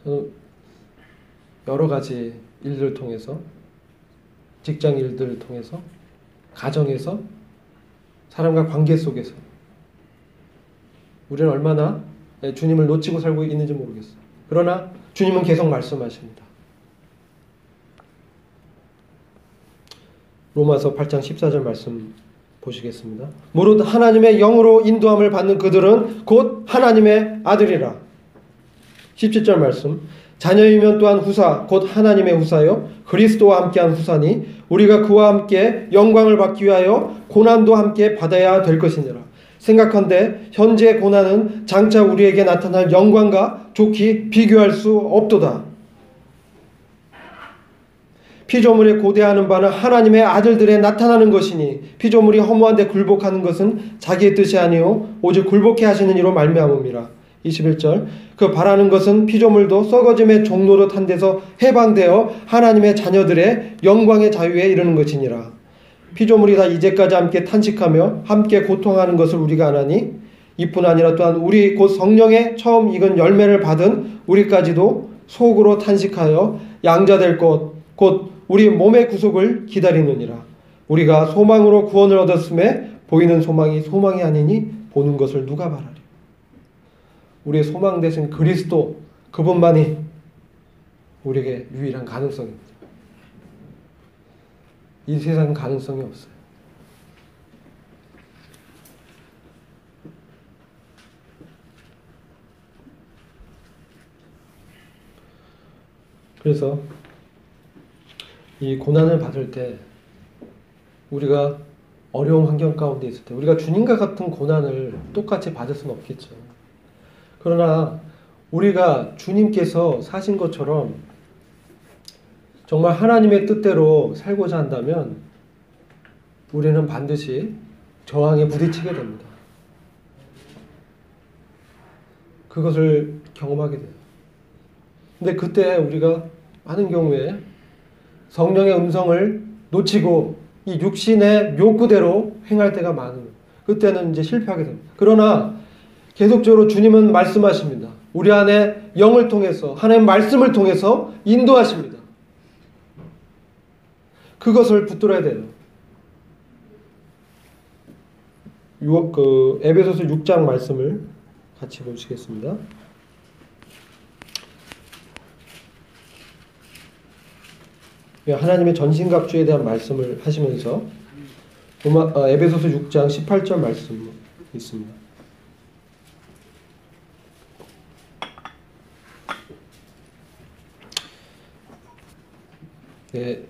저는 여러 가지 일들을 통해서, 직장 일들을 통해서, 가정에서, 사람과 관계 속에서 우리는 얼마나 주님을 놓치고 살고 있는지 모르겠어요. 그러나 주님은 계속 말씀하십니다. 로마서 8장 14절 말씀 보시겠습니다. 무릇 하나님의 영으로 인도함을 받는 그들은 곧 하나님의 아들이라. 17절 말씀. 자녀이면 또한 후사 곧 하나님의 후사요 그리스도와 함께한 후사니 우리가 그와 함께 영광을 받기 위하여 고난도 함께 받아야 될 것이니라. 생각한데 현재의 고난은 장차 우리에게 나타날 영광과 좋게 비교할 수 없도다. 피조물에 고대하는 바는 하나님의 아들들에 나타나는 것이니 피조물이 허무한데 굴복하는 것은 자기의 뜻이 아니요 오직 굴복해 하시는 이로 말미암음이라. 21절. 그 바라는 것은 피조물도 썩어짐의 종로로 탄 데서 해방되어 하나님의 자녀들의 영광의 자유에 이르는 것이니라. 피조물이 다 이제까지 함께 탄식하며 함께 고통하는 것을 우리가 아나니 이뿐 아니라 또한 우리 곧 성령의 처음 익은 열매를 받은 우리까지도 속으로 탄식하여 양자될 것 곧 우리 몸의 구속을 기다리느니라. 우리가 소망으로 구원을 얻었음에 보이는 소망이 소망이 아니니 보는 것을 누가 바라리. 우리의 소망 대신 그리스도 그분만이 우리에게 유일한 가능성입니다. 이 세상은 가능성이 없어요. 그래서 이 고난을 받을 때 우리가 어려운 환경 가운데 있을 때 우리가 주님과 같은 고난을 똑같이 받을 수는 없겠죠. 그러나 우리가 주님께서 사신 것처럼 정말 하나님의 뜻대로 살고자 한다면 우리는 반드시 저항에 부딪히게 됩니다. 그것을 경험하게 돼요. 근데 그때 우리가 많은 경우에 성령의 음성을 놓치고 이 육신의 욕구대로 행할 때가 많은, 그때는 이제 실패하게 됩니다. 그러나 계속적으로 주님은 말씀하십니다. 우리 안에 영을 통해서 하나님 말씀을 통해서 인도하십니다. 그것을 붙들어야 돼요. 에베소서 6장 말씀을 같이 보시겠습니다. 하나님의 전신갑주에 대한 말씀을 하시면서 에베소서 6장 18절 말씀 있습니다. 네,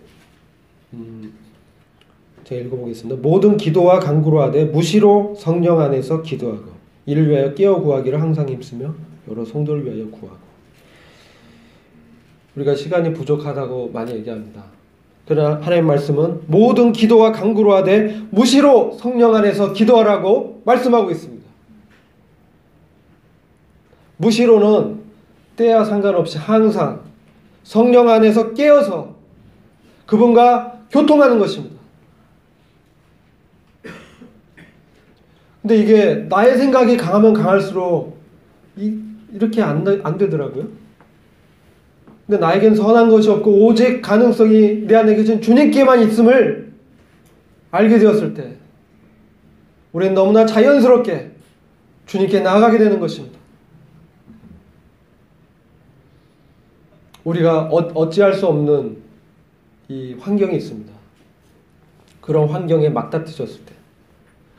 제가 읽어보겠습니다. 모든 기도와 간구로 하되 무시로 성령 안에서 기도하고 이를 위하여 깨어 구하기를 항상 힘쓰며 여러 성도를 위하여 구하고. 우리가 시간이 부족하다고 많이 얘기합니다. 그러나 하나님 말씀은 모든 기도와 간구로 하되 무시로 성령 안에서 기도하라고 말씀하고 있습니다. 무시로는 때와 상관없이 항상 성령 안에서 깨어서 그분과 교통하는 것입니다. 근데 이게 나의 생각이 강하면 강할수록 이렇게 안 되더라고요. 근데 나에겐 선한 것이 없고 오직 가능성이 내 안에 계신 주님께만 있음을 알게 되었을 때 우리는 너무나 자연스럽게 주님께 나아가게 되는 것입니다. 우리가 어찌할 수 없는 이 환경이 있습니다. 그런 환경에 맞닥뜨렸을 때,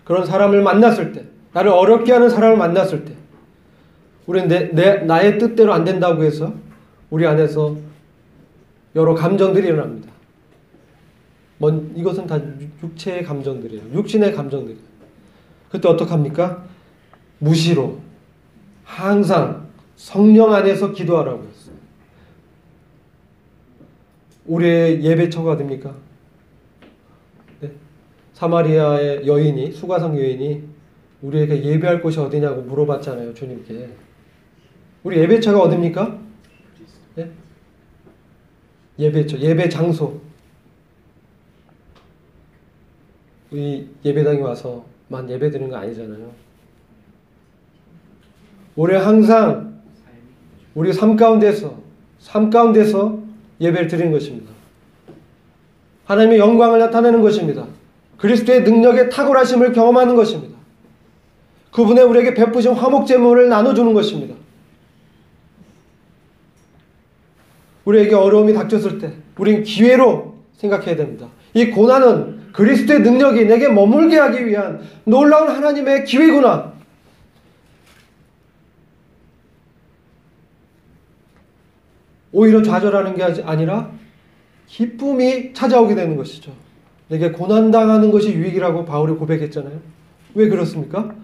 그런 사람을 만났을 때, 나를 어렵게 하는 사람을 만났을 때 우리는 나의 뜻대로 안 된다고 해서 우리 안에서 여러 감정들이 일어납니다. 이것은 다 육체의 감정들이에요. 육신의 감정들이에요. 그때 어떡합니까? 무시로 항상 성령 안에서 기도하라고 했어요. 우리의 예배처가 어딥니까? 네. 사마리아의 여인이, 수가성 여인이 우리에게 예배할 곳이 어디냐고 물어봤잖아요, 주님께. 우리 예배처가 어딥니까? 네? 예배처, 예배 장소. 우리 예배당에 와서만 예배 드리는 거 아니잖아요. 우리 항상 우리 삶 가운데서 예배를 드리는 것입니다. 하나님의 영광을 나타내는 것입니다. 그리스도의 능력의 탁월하심을 경험하는 것입니다. 그분의 우리에게 베푸신 화목제물을 나눠주는 것입니다. 우리에게 어려움이 닥쳤을 때 우리는 기회로 생각해야 됩니다. 이 고난은 그리스도의 능력이 내게 머물게 하기 위한 놀라운 하나님의 기회구나. 오히려 좌절하는 게 아니라 기쁨이 찾아오게 되는 것이죠. 내게 고난당하는 것이 유익이라고 바울이 고백했잖아요. 왜 그렇습니까?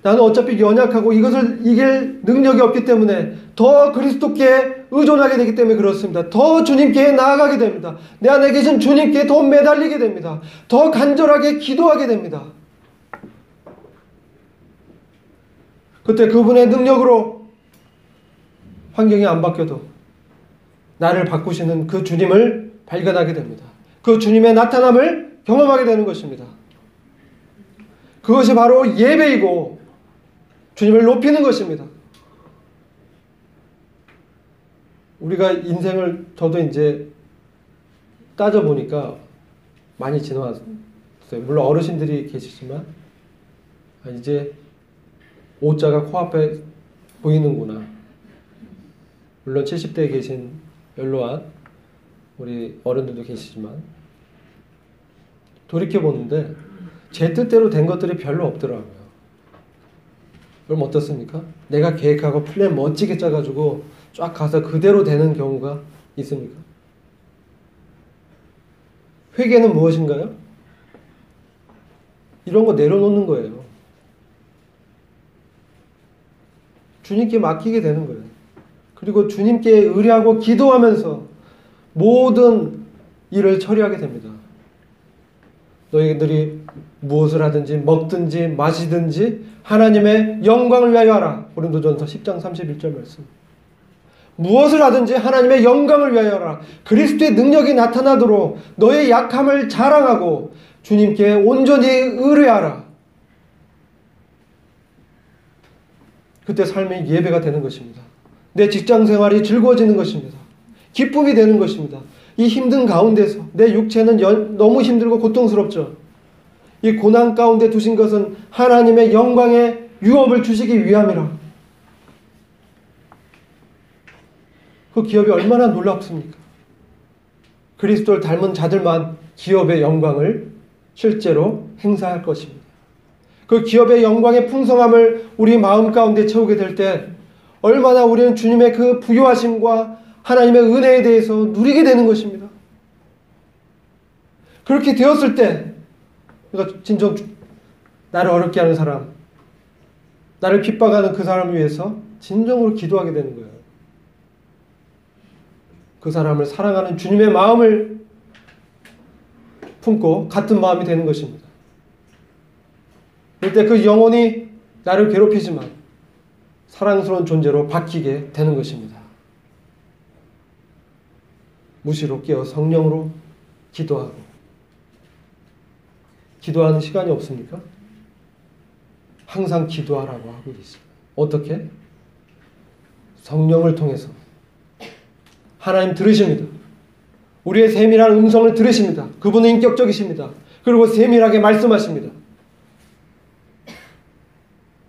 나는 어차피 연약하고 이것을 이길 능력이 없기 때문에 더 그리스도께 의존하게 되기 때문에 그렇습니다. 더 주님께 나아가게 됩니다. 내 안에 계신 주님께 더 매달리게 됩니다. 더 간절하게 기도하게 됩니다. 그때 그분의 능력으로 환경이 안 바뀌어도 나를 바꾸시는 그 주님을 발견하게 됩니다. 그 주님의 나타남을 경험하게 되는 것입니다. 그것이 바로 예배이고 주님을 높이는 것입니다. 우리가 인생을 저도 이제 따져보니까 많이 지나왔어요. 물론 어르신들이 계시지만 이제 오자가 코앞에 보이는구나. 물론 70대에 계신 연로한 우리 어른들도 계시지만 돌이켜보는데 제 뜻대로 된 것들이 별로 없더라고요. 그럼 어떻습니까? 내가 계획하고 플랜 멋지게 짜가지고 쫙 가서 그대로 되는 경우가 있습니까? 회개는 무엇인가요? 이런 거 내려놓는 거예요. 주님께 맡기게 되는 거예요. 그리고 주님께 의뢰하고 기도하면서 모든 일을 처리하게 됩니다. 너희들이 무엇을 하든지 먹든지 마시든지 하나님의 영광을 위하여 하라. 고린도전서 10장 31절 말씀. 무엇을 하든지 하나님의 영광을 위하여 하라. 그리스도의 능력이 나타나도록 너의 약함을 자랑하고 주님께 온전히 의뢰하라. 그때 삶이 예배가 되는 것입니다. 내 직장생활이 즐거워지는 것입니다. 기쁨이 되는 것입니다. 이 힘든 가운데서 내 육체는 너무 힘들고 고통스럽죠. 이 고난 가운데 두신 것은 하나님의 영광의 유업을 주시기 위함이라. 그 기업이 얼마나 놀랍습니까? 그리스도를 닮은 자들만 기업의 영광을 실제로 행사할 것입니다. 그 기업의 영광의 풍성함을 우리 마음 가운데 채우게 될 때 얼마나 우리는 주님의 그 부요하심과 하나님의 은혜에 대해서 누리게 되는 것입니다. 그렇게 되었을 때 그러니까 진정 나를 어렵게 하는 사람, 나를 핍박하는 그 사람을 위해서 진정으로 기도하게 되는 거예요. 그 사람을 사랑하는 주님의 마음을 품고 같은 마음이 되는 것입니다. 그럴 때 그 영혼이 나를 괴롭히지만 사랑스러운 존재로 바뀌게 되는 것입니다. 무시로 깨어 성령으로 기도하고, 기도하는 시간이 없습니까? 항상 기도하라고 하고 있어요. 어떻게? 성령을 통해서. 하나님 들으십니다. 우리의 세밀한 음성을 들으십니다. 그분은 인격적이십니다. 그리고 세밀하게 말씀하십니다.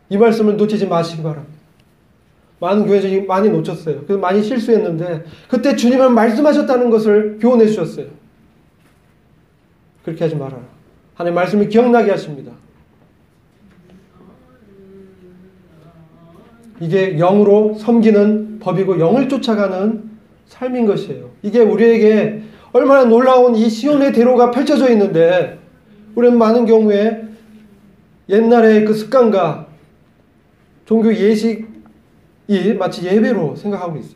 이 말씀을 놓치지 마시기 바랍니다. 많은 교회에서 많이 놓쳤어요. 그래서 많이 실수했는데 그때 주님은 말씀하셨다는 것을 교훈해 주셨어요. 그렇게 하지 말아라. 하나님의 말씀을 기억나게 하십니다. 이게 영으로 섬기는 법이고 영을 쫓아가는 삶인 것이에요. 이게 우리에게 얼마나 놀라운 이 시온의 대로가 펼쳐져 있는데 우리는 많은 경우에 옛날의 그 습관과 종교 예식이 마치 예배로 생각하고 있어요.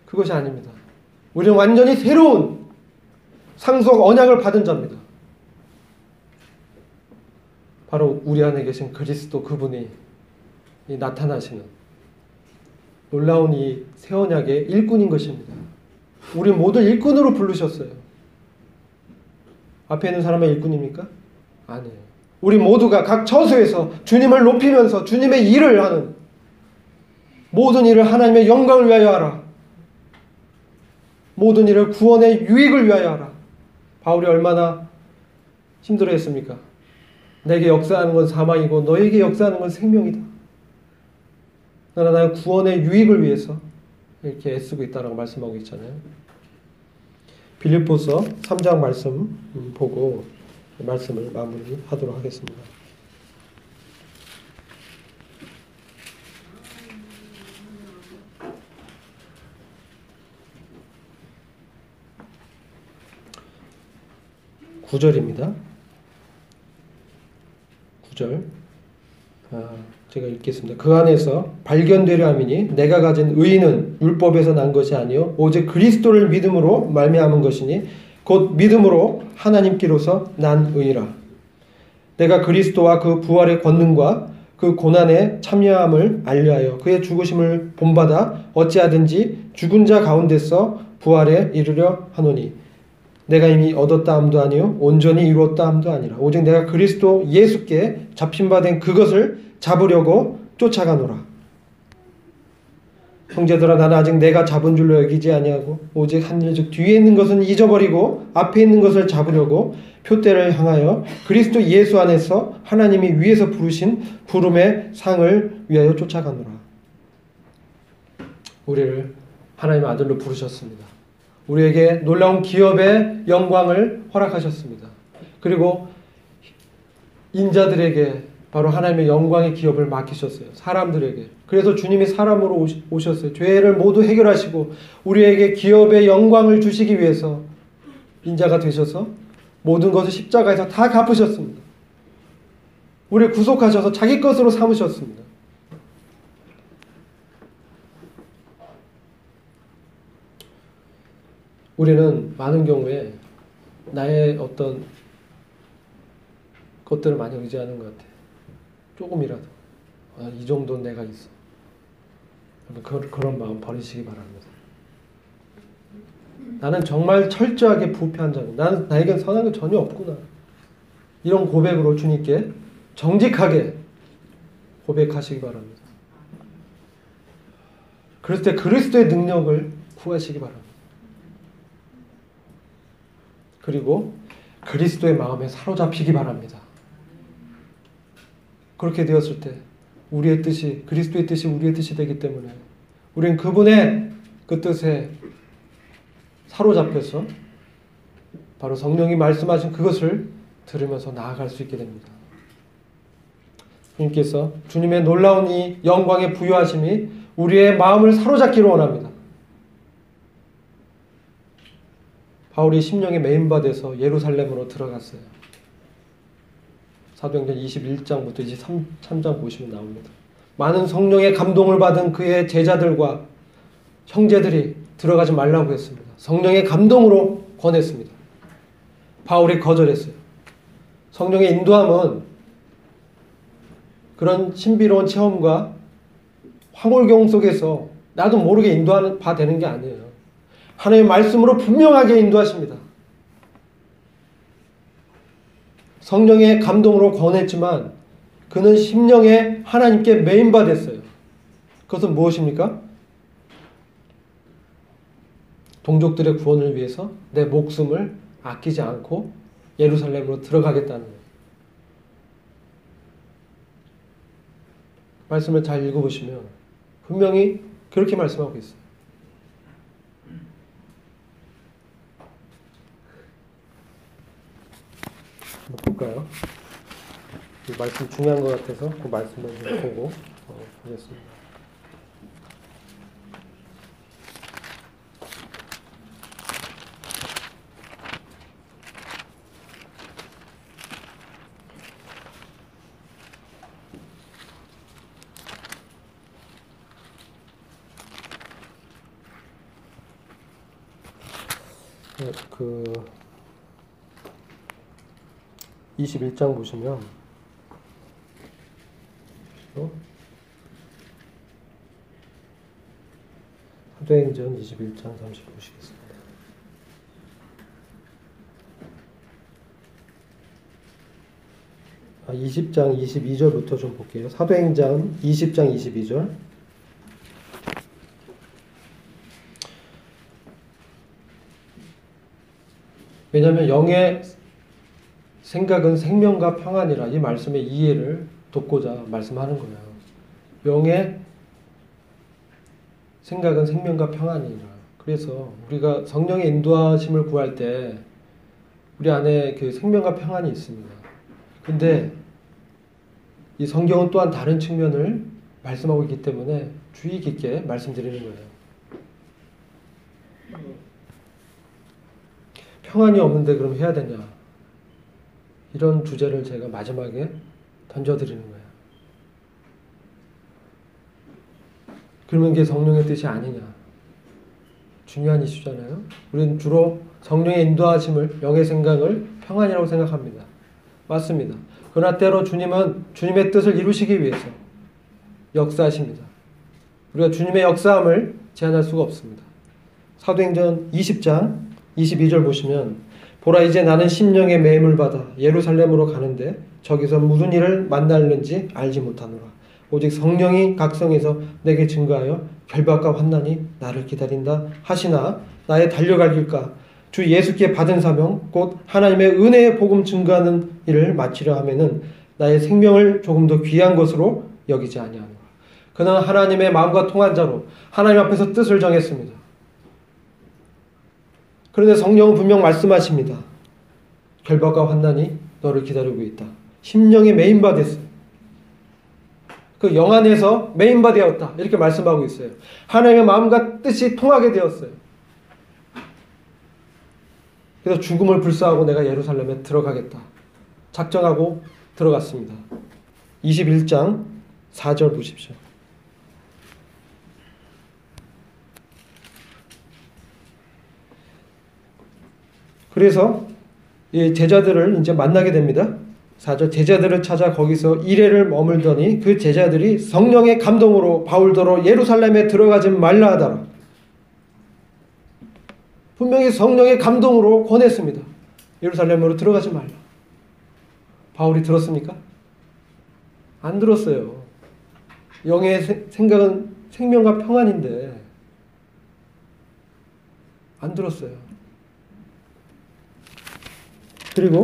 그것이 아닙니다. 우리는 완전히 새로운 상속 언약을 받은 자입니다. 바로 우리 안에 계신 그리스도 그분이 나타나시는 놀라운 이 새 언약의 일꾼인 것입니다. 우리 모두 일꾼으로 부르셨어요. 앞에 있는 사람의 일꾼입니까? 아니에요. 우리 모두가 각 처소에서 주님을 높이면서 주님의 일을 하는, 모든 일을 하나님의 영광을 위하여 하라. 모든 일을 구원의 유익을 위하여 하라. 바울이 얼마나 힘들어했습니까? 내게 역사하는 건 사망이고 너에게 역사하는 건 생명이다. 나는 나의 구원의 유익을 위해서 이렇게 애쓰고 있다라고 말씀하고 있잖아요. 빌립보서 3장 말씀 보고 말씀을 마무리하도록 하겠습니다. (9절입니다) 9절 제가 읽겠습니다. 그 안에서 발견되려 함이니 내가 가진 의는 율법에서 난 것이 아니요 오직 그리스도를 믿음으로 말미암은 것이니 곧 믿음으로 하나님께로서 난 의라. 내가 그리스도와 그 부활의 권능과 그 고난에 참여함을 알려하여 그의 죽으심을 본받아 어찌하든지 죽은 자 가운데서 부활에 이르려 하노니 내가 이미 얻었다 함도 아니요 온전히 이루었다 함도 아니라 오직 내가 그리스도 예수께 잡힌 바 된 그것을 잡으려고 쫓아가노라. 형제들아 나는 아직 내가 잡은 줄로 여기지 아니하고 오직 한일즉 뒤에 있는 것은 잊어버리고 앞에 있는 것을 잡으려고 표대를 향하여 그리스도 예수 안에서 하나님이 위에서 부르신 부름의 상을 위하여 쫓아가노라. 우리를 하나님의 아들로 부르셨습니다. 우리에게 놀라운 기업의 영광을 허락하셨습니다. 그리고 인자들에게 바로 하나님의 영광의 기업을 맡기셨어요. 사람들에게. 그래서 주님이 사람으로 오셨어요. 죄를 모두 해결하시고 우리에게 기업의 영광을 주시기 위해서 인자가 되셔서 모든 것을 십자가에서 다 갚으셨습니다. 우리를 구속하셔서 자기 것으로 삼으셨습니다. 우리는 많은 경우에 나의 어떤 것들을 많이 의지하는 것 같아요. 조금이라도 이 정도는 내가 있어. 그런 마음 버리시기 바랍니다. 나는 정말 철저하게 부패한 자고 나에겐 선한 게 전혀 없구나. 이런 고백으로 주님께 정직하게 고백하시기 바랍니다. 그럴 때 그리스도의 능력을 구하시기 바랍니다. 그리고 그리스도의 마음에 사로잡히기 바랍니다. 그렇게 되었을 때 우리의 뜻이 그리스도의 뜻이 우리의 뜻이 되기 때문에 우리는 그분의 그 뜻에 사로잡혀서 바로 성령이 말씀하신 그것을 들으면서 나아갈 수 있게 됩니다. 주님께서 주님의 놀라운 이 영광의 부유하심이 우리의 마음을 사로잡기를 원합니다. 바울이 심령에 메인바 돼서 예루살렘으로 들어갔어요. 사도행전 21장부터 23장 보시면 나옵니다. 많은 성령의 감동을 받은 그의 제자들과 형제들이 들어가지 말라고 했습니다. 성령의 감동으로 권했습니다. 바울이 거절했어요. 성령의 인도함은 그런 신비로운 체험과 황홀경 속에서 나도 모르게 인도하는 바 되는 게 아니에요. 하나님의 말씀으로 분명하게 인도하십니다. 성령의 감동으로 권했지만 그는 심령에 하나님께 매인받았어요. 그것은 무엇입니까? 동족들의 구원을 위해서 내 목숨을 아끼지 않고 예루살렘으로 들어가겠다는 거예요. 말씀을 잘 읽어보시면 분명히 그렇게 말씀하고 있어요. 한번 볼까요? 이 말씀 중요한 것 같아서 그 말씀을 좀 보고 보겠습니다. 그 21장 보시면 사도행전 21장 잠시 보시겠습니다. 아, 20장 22절부터 좀 볼게요. 사도행전 20장 22절. 왜냐하면 영의 생각은 생명과 평안이라 이 말씀의 이해를 돕고자 말씀하는 거예요. 영의 생각은 생명과 평안이라. 그래서 우리가 성령의 인도하심을 구할 때 우리 안에 그 생명과 평안이 있습니다. 근데 이 성경은 또한 다른 측면을 말씀하고 있기 때문에 주의 깊게 말씀드리는 거예요. 평안이 없는데 그럼 해야 되냐? 이런 주제를 제가 마지막에 던져드리는 거예요. 그러면 이게 성령의 뜻이 아니냐? 중요한 이슈잖아요. 우리는 주로 성령의 인도하심을, 영의 생각을 평안이라고 생각합니다. 맞습니다. 그러나 때로 주님은 주님의 뜻을 이루시기 위해서 역사하십니다. 우리가 주님의 역사함을 제한할 수가 없습니다. 사도행전 20장 22절 보시면 보라 이제 나는 심령의 매임을 받아 예루살렘으로 가는데 저기서 무슨 일을 만날는지 알지 못하노라. 오직 성령이 각성에서 내게 증거하여 결박과 환난이 나를 기다린다 하시나 나의 달려갈 길과 주 예수께 받은 사명 곧 하나님의 은혜의 복음 증거하는 일을 마치려 하면은 나의 생명을 조금 더 귀한 것으로 여기지 아니하노라. 그는 하나님의 마음과 통한 자로 하나님 앞에서 뜻을 정했습니다. 그런데 성령은 분명 말씀하십니다. 결박과 환난이 너를 기다리고 있다. 심령에 매인받았어요. 그 영 안에서 매인받았다. 이렇게 말씀하고 있어요. 하나님의 마음과 뜻이 통하게 되었어요. 그래서 죽음을 불사하고 내가 예루살렘에 들어가겠다. 작정하고 들어갔습니다. 21장 4절 보십시오. 그래서 이 제자들을 이제 만나게 됩니다. 4절 제자들을 찾아 거기서 이래를 머물더니 그 제자들이 성령의 감동으로 바울더러 예루살렘에 들어가지 말라 하더라. 분명히 성령의 감동으로 권했습니다. 예루살렘으로 들어가지 말라. 바울이 들었습니까? 안 들었어요. 영의 생각은 생명과 평안인데 안 들었어요. 그리고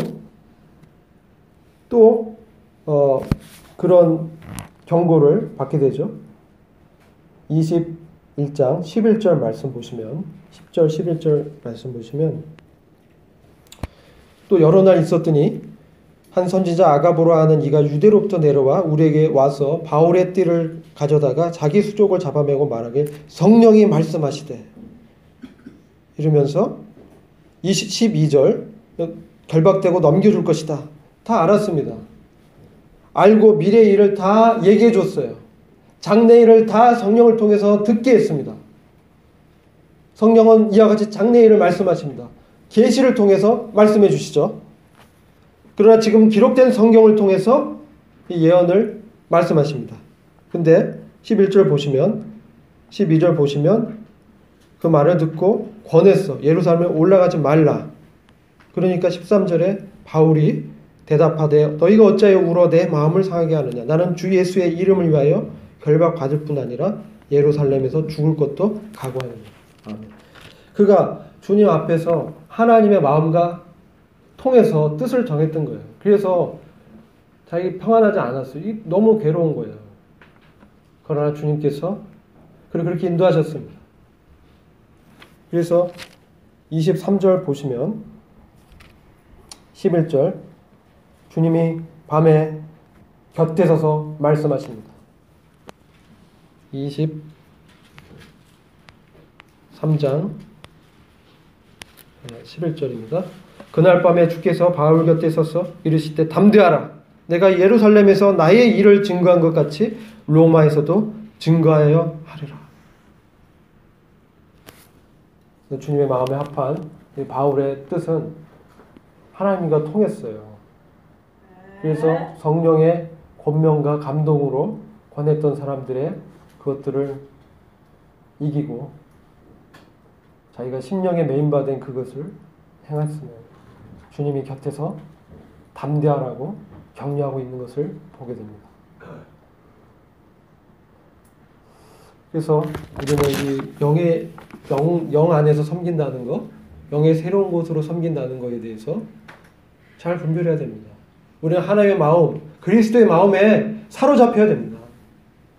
또 그런 경고를 받게 되죠. 21장 11절 말씀 보시면 10절 11절 말씀 보시면 또 여러 날 있었더니 한 선지자 아가보라 하는 이가 유대로부터 내려와 우리에게 와서 바울의 띠를 가져다가 자기 수족을 잡아매고 말하길 성령이 말씀하시되 이러면서 12절 결박되고 넘겨줄 것이다. 다 알았습니다. 알고 미래의 일을 다 얘기해 줬어요. 장래 일을 다 성령을 통해서 듣게 했습니다. 성령은 이와 같이 장래 일을 말씀하십니다. 계시를 통해서 말씀해 주시죠. 그러나 지금 기록된 성경을 통해서 이 예언을 말씀하십니다. 근데 11절 보시면 12절 보시면 그 말을 듣고 권했어. 예루살렘에 올라가지 말라. 그러니까 13절에 바울이 대답하되 너희가 어찌하여 울어 내 마음을 상하게 하느냐. 나는 주 예수의 이름을 위하여 결박받을 뿐 아니라 예루살렘에서 죽을 것도 각오하느냐. 아멘. 그가 주님 앞에서 하나님의 마음과 통해서 뜻을 정했던 거예요. 그래서 자기 평안하지 않았어요. 너무 괴로운 거예요. 그러나 주님께서 그렇게 인도하셨습니다. 그래서 23절 보시면 11절 주님이 밤에 곁에 서서 말씀하십니다. 23장 11절입니다. 그날 밤에 주께서 바울 곁에 서서 이르시되 담대하라. 내가 예루살렘에서 나의 일을 증거한 것 같이 로마에서도 증거하여 하리라. 주님의 마음에 합한 바울의 뜻은 하나님과 통했어요. 그래서 성령의 권면과 감동으로 권했던 사람들의 그것들을 이기고 자기가 심령에 메인받은 그것을 행했으면 주님이 곁에서 담대하라고 격려하고 있는 것을 보게 됩니다. 그래서 우리는 이 영 안에서 섬긴다는 것, 영의 새로운 곳으로 섬긴다는 것에 대해서 잘 분별해야 됩니다. 우리는 하나님의 마음, 그리스도의 마음에 사로잡혀야 됩니다.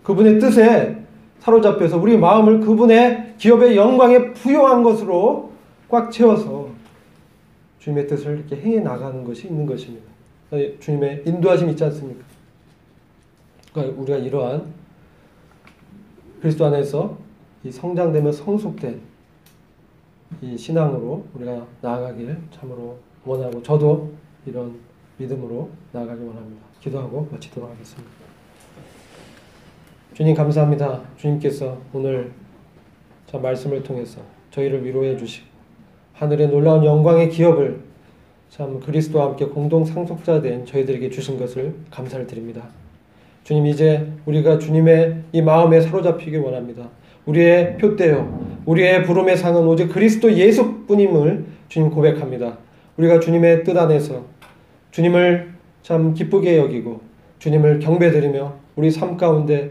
그분의 뜻에 사로잡혀서 우리 마음을 그분의 기업의 영광에 부여한 것으로 꽉 채워서 주님의 뜻을 이렇게 행해 나가는 것이 있는 것입니다. 주님의 인도하심이 있지 않습니까? 그러니까 우리가 이러한 그리스도 안에서 이 성장되며 성숙된 이 신앙으로 우리가 나아가길 참으로 원하고 저도 이런 믿음으로 나아가길 원합니다. 기도하고 마치도록 하겠습니다. 주님 감사합니다. 주님께서 오늘 참 말씀을 통해서 저희를 위로해 주시고 하늘의 놀라운 영광의 기업을 참 그리스도와 함께 공동 상속자 된 저희들에게 주신 것을 감사를 드립니다. 주님 이제 우리가 주님의 이 마음에 사로잡히기 원합니다. 우리의 표대요 우리의 부름의 상은 오직 그리스도 예수뿐임을 주님 고백합니다. 우리가 주님의 뜻 안에서 주님을 참 기쁘게 여기고 주님을 경배드리며 우리 삶 가운데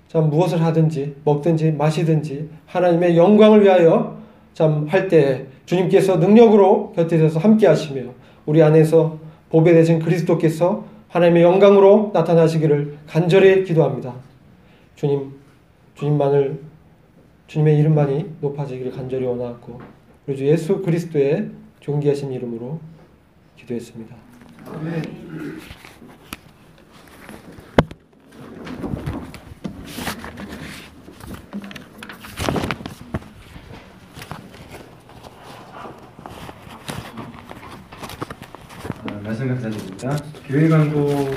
참 무엇을 하든지 먹든지 마시든지 하나님의 영광을 위하여 참 할 때에 주님께서 능력으로 곁에 서서 함께 하시며 우리 안에서 보배 되신 그리스도께서 하나님의 영광으로 나타나시기를 간절히 기도합니다. 주님의 이름만이 높아지기를 간절히 원하고 우리 주 예수 그리스도의 존귀하신 이름으로 기도했습니다. 아멘. 말씀 감사드립니다. 교회 광고